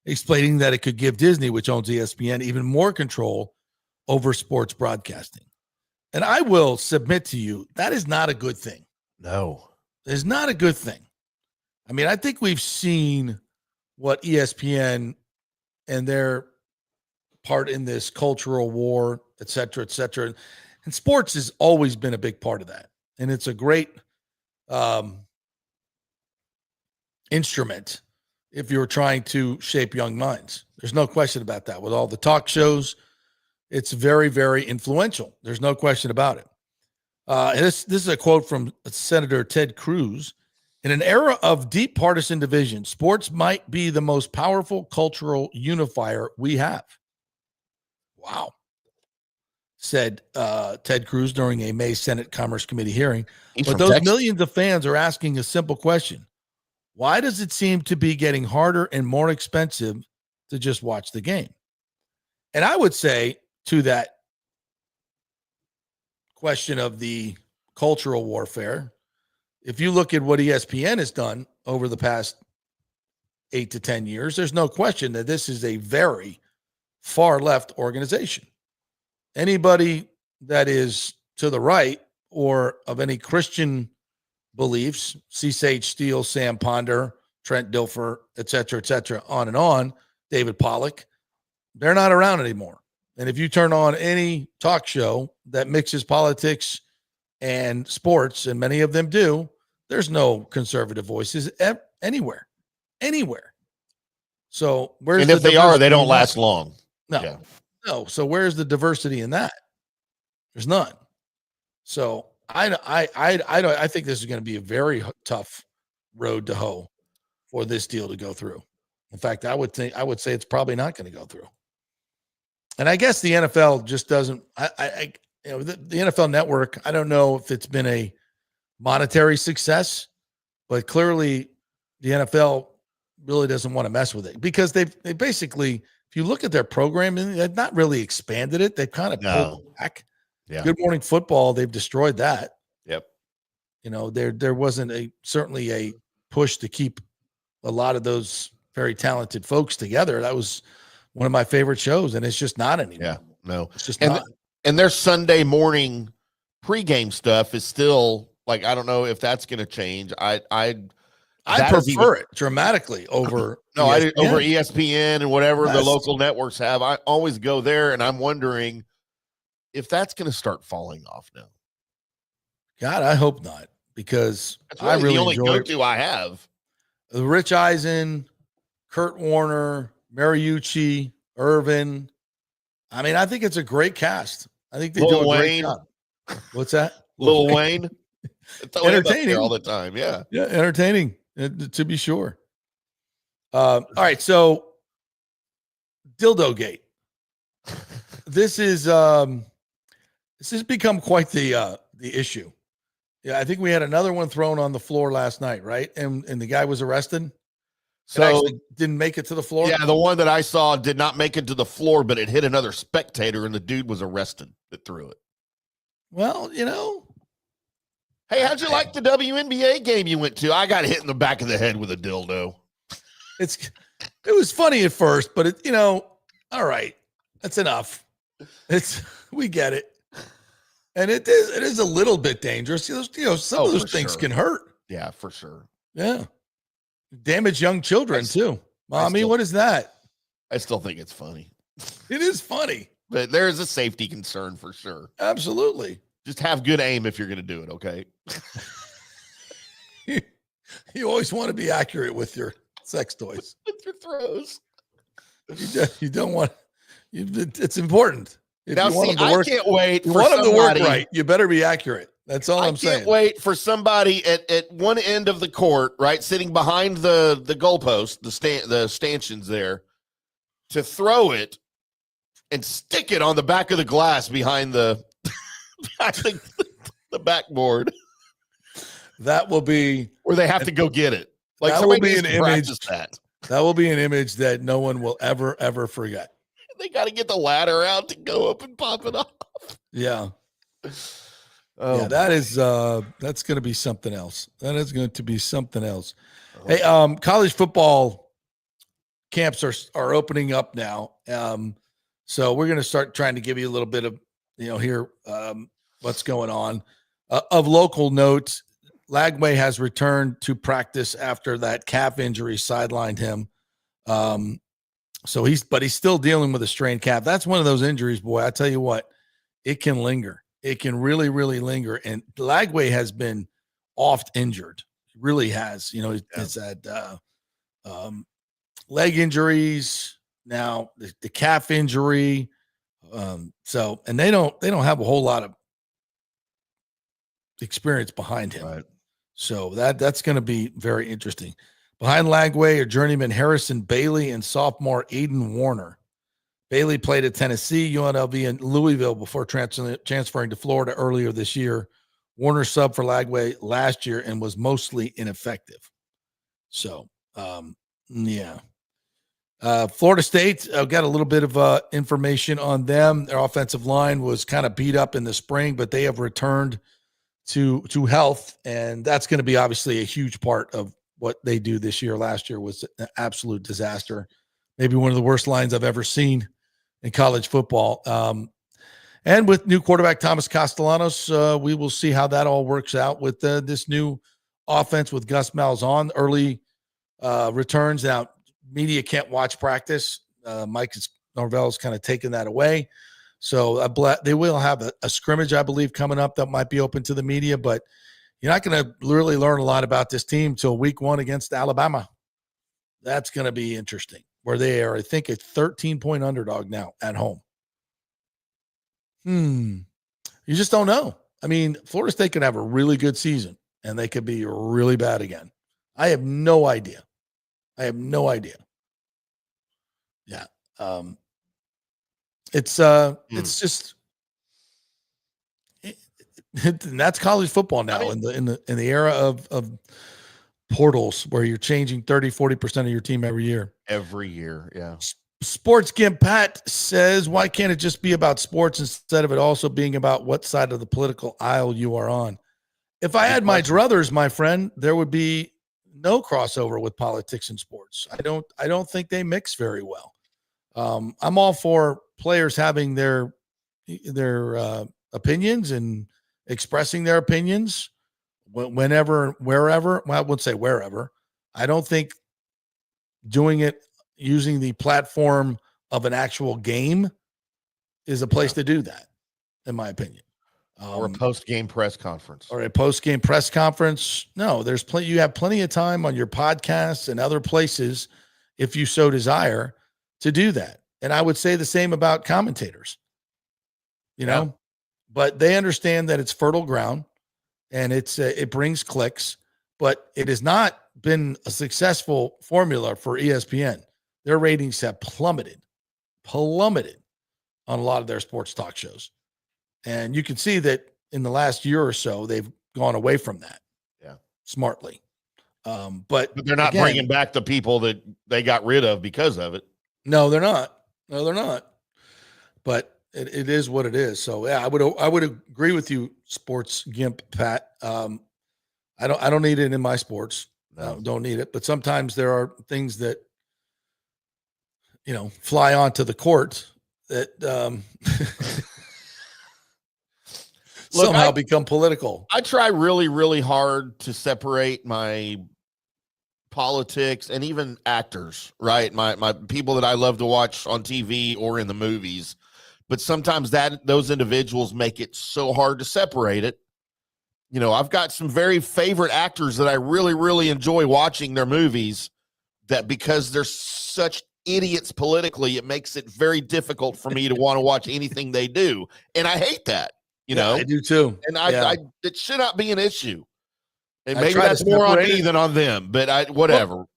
explaining that it could give Disney, which owns ESPN, even more control over sports broadcasting. And I will submit to you, that is not a good thing. No. It's not a good thing. I mean, I think we've seen what ESPN and their part in this cultural war, et cetera, et cetera. And sports has always been a big part of that. And it's a great instrument if you're trying to shape young minds. There's no question about that. With all the talk shows, it's very, very influential. There's no question about it. And this is a quote from Senator Ted Cruz. In an era of deep partisan division, sports might be the most powerful cultural unifier we have. Wow. said Ted Cruz during a May Senate Commerce Committee hearing. He's but from those Texas. millions of fans are asking a simple question. Why does it seem to be getting harder and more expensive to just watch the game? And I would say to that question of the cultural warfare, if you look at what ESPN has done over the past 8 to 10 years, there's no question that this is a very far left organization. Anybody that is to the right or of any Christian beliefs, C. Sage Steele, Sam Ponder, Trent Dilfer, et cetera, on, David Pollack, they're not around anymore. And if you turn on any talk show that mixes politics and sports, and many of them do, there's no conservative voices anywhere. So where's and if they are, they don't last long. No, Yeah. no. So where's the diversity in that? There's none. So I think this is going to be a very tough road to hoe for this deal to go through. In fact, I would say it's probably not going to go through. And I guess the NFL just doesn't. The NFL Network. I don't know if it's been a monetary success, but clearly the NFL really doesn't want to mess with it because they basically, if you look at their programming, they've not really expanded it. They've kind of pulled it back. Yeah. Good Morning Football, they've destroyed that. Yep. There wasn't certainly a push to keep a lot of those very talented folks together. That was one of my favorite shows, and it's just not anymore. Yeah, no. It's just not. And their Sunday morning pregame stuff is still like, I don't know if that's going to change. I prefer it dramatically over ESPN. Over ESPN and whatever the Yes. local networks have. I always go there, and I'm wondering if that's going to start falling off now. God, I hope not, because That's I really the only enjoy go-to I have. Rich Eisen, Kurt Warner, Mariucci, Irvin. I mean, I think it's a great cast. I think they do a great job. What's that? Lil Wayne. Entertaining all the time. Yeah. Yeah, entertaining, to be sure. All right, so Dildo Gate. This has become quite the issue. Yeah, I think we had another one thrown on the floor last night, right? And the guy was arrested. So actually didn't make it to the floor. Yeah, the one that I saw did not make it to the floor, but it hit another spectator, and the dude was arrested that threw it. Well, Hey, how'd you like the WNBA game you went to? I got hit in the back of the head with a dildo. It was funny at first, but all right, that's enough. We get it. And it is a little bit dangerous. Some of those things can hurt. Yeah, for sure. Yeah. Damage young children too. Mommy, what is that? I still think it's funny. It is funny. But there's a safety concern for sure. Absolutely. Just have good aim if you're going to do it, okay? You always want to be accurate with your sex toys. With your throws. You don't want. It's important. If Now, you want see, them to work, I can't wait you for want them to work somebody. right. You better be accurate. That's all I'm saying. I can't wait for somebody at one end of the court, right, sitting behind the goalpost, the stanchions there, to throw it and stick it on the back of the glass behind the the backboard. That will be where they have to go get it. Like that will somebody be needs an to image. practice that. That will be an image that no one will ever forget. They got to get the ladder out to go up and pop it off. Yeah. Oh, yeah, that's going to be something else. That is going to be something else. Oh. Hey, college football camps are opening up now. So we're going to start trying to give you a little bit of, here, what's going on. Of local note, Lagway has returned to practice after that calf injury sidelined him. So he's still dealing with a strained calf. That's one of those injuries, boy. I tell you what, it can linger. It can really, really linger. And Lagway has been oft injured. He really has. He's had leg injuries, now the calf injury. And they don't have a whole lot of experience behind him. Right. So that's going to be very interesting. Behind Lagway are journeyman Harrison Bailey and sophomore Aiden Warner. Bailey played at Tennessee, UNLV, and Louisville before transferring to Florida earlier this year. Warner sub for Lagway last year and was mostly ineffective. So, yeah. Florida State, I've got a little bit of information on them. Their offensive line was kind of beat up in the spring, but they have returned to health, and that's going to be obviously a huge part of what they do this year. Last year was an absolute disaster, maybe one of the worst lines I've ever seen in college football. And with new quarterback Thomas Castellanos, we will see how that all works out with this new offense with Gus Malzahn. Early returns. Now, media can't watch practice. Mike Norvell's kind of taken that away. So they will have a scrimmage, I believe, coming up that might be open to the media, but you're not going to really learn a lot about this team till week 1 against Alabama. That's going to be interesting, where they are, I think, a 13-point underdog now at home. You just don't know. I mean, Florida State could have a really good season, and they could be really bad again. I have no idea. Yeah. It's just and that's college football now. I mean, in the era of portals, where you're changing 30-40% of your team every year. Yeah. Sports Gimp Pat says, why can't it just be about sports instead of it also being about what side of the political aisle you are on? If I had my druthers, my friend, there would be no crossover with politics and sports. I don't think they mix very well. I'm all for players having their opinions and expressing their opinions whenever, wherever. Well, I would say wherever. I don't think doing it using the platform of an actual game is a place to do that, in my opinion. Or a post-game press conference. No, you have plenty of time on your podcasts and other places, if you so desire, to do that. And I would say the same about commentators, but they understand that it's fertile ground and it brings clicks, but it has not been a successful formula for ESPN. Their ratings have plummeted on a lot of their sports talk shows. And you can see that in the last year or so, they've gone away from that. Yeah. Smartly. But they're not bringing back the people that they got rid of because of it. No, they're not. But it is what it is. So yeah, I would agree with you, Sports Gimp Pat. I don't need it in my sports. No. Don't need it. But sometimes there are things that fly onto the court that somehow become political. I try really, really hard to separate my politics and even actors, right? My people that I love to watch on TV or in the movies. But sometimes those individuals make it so hard to separate it. I've got some very favorite actors that I really, really enjoy watching their movies, that because they're such idiots politically, it makes it very difficult for me to want to watch anything they do. And I hate that, I do too. And it should not be an issue. And maybe that's more on me than on them, but whatever. Well,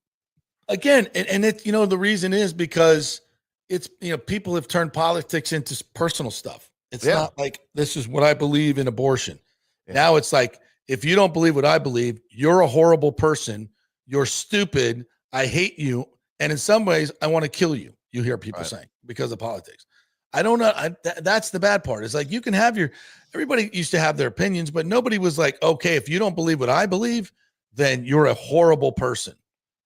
again, and it, the reason is because it's, people have turned politics into personal stuff. It's not like, this is what I believe in abortion. Yeah. Now it's like, if you don't believe what I believe, you're a horrible person. You're stupid. I hate you. And in some ways, I want to kill you. You hear people saying, because of politics. I don't know. That's the bad part. It's like, you can have everybody used to have their opinions, but nobody was like, okay, if you don't believe what I believe, then you're a horrible person.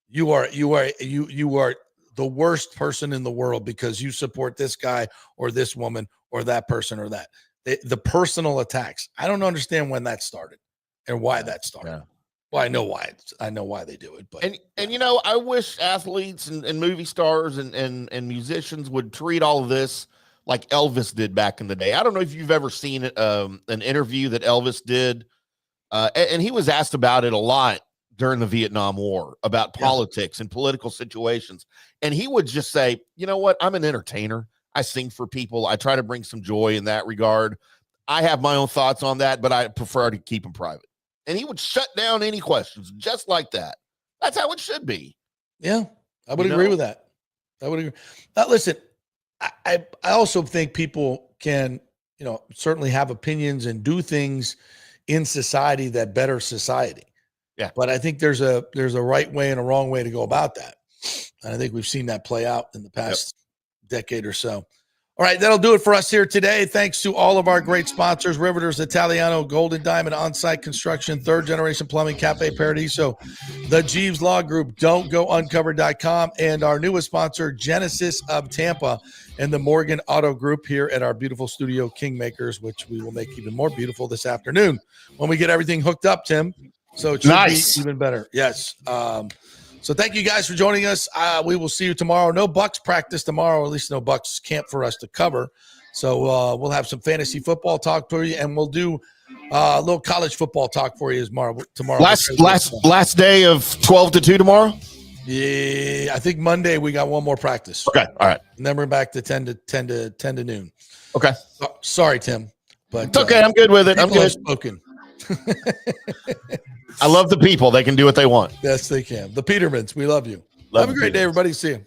You are the worst person in the world because you support this guy or this woman or that person or that. The personal attacks. I don't understand when that started and why that started. Yeah. Well, I know why. I know why they do it. But and I wish athletes and movie stars and musicians would treat all of this like Elvis did back in the day. I don't know if you've ever seen an interview that Elvis did, and he was asked about it a lot during the Vietnam War, about politics and political situations. And he would just say, you know what? I'm an entertainer. I sing for people. I try to bring some joy in that regard. I have my own thoughts on that, but I prefer to keep them private. And he would shut down any questions just like that. That's how it should be. Yeah, I would agree with that. I would agree. Now, listen, I also think people can, certainly have opinions and do things in society that better society. Yeah. But I think there's a right way and a wrong way to go about that. And I think we've seen that play out in the past decade or so. All right, that'll do it for us here today. Thanks to all of our great sponsors, Riveters Italiano, Golden Diamond On-Site Construction, Third Generation Plumbing, Cafe Paradiso, the Jeeves Law Group, Don'tGoUncovered.com, and our newest sponsor, Genesis of Tampa, and the Morgan Auto Group here at our beautiful studio, Kingmakers, which we will make even more beautiful this afternoon when we get everything hooked up, Tim. So it should be even better. Yes. So thank you guys for joining us. We will see you tomorrow. No Bucs practice tomorrow, or at least no Bucs camp for us to cover. So we'll have some fantasy football talk for you, and we'll do a little college football talk for you tomorrow. Last day of 12 to 2 tomorrow? Yeah, I think Monday we got one more practice. Okay, all right. And then we're back to 10 to noon. Okay. Sorry, Tim. But it's okay. I'm good with it. I'm good. Spoken. I love the people. They can do what they want. Yes, they can. The Petermans, we love you. Have a great day, everybody. See you.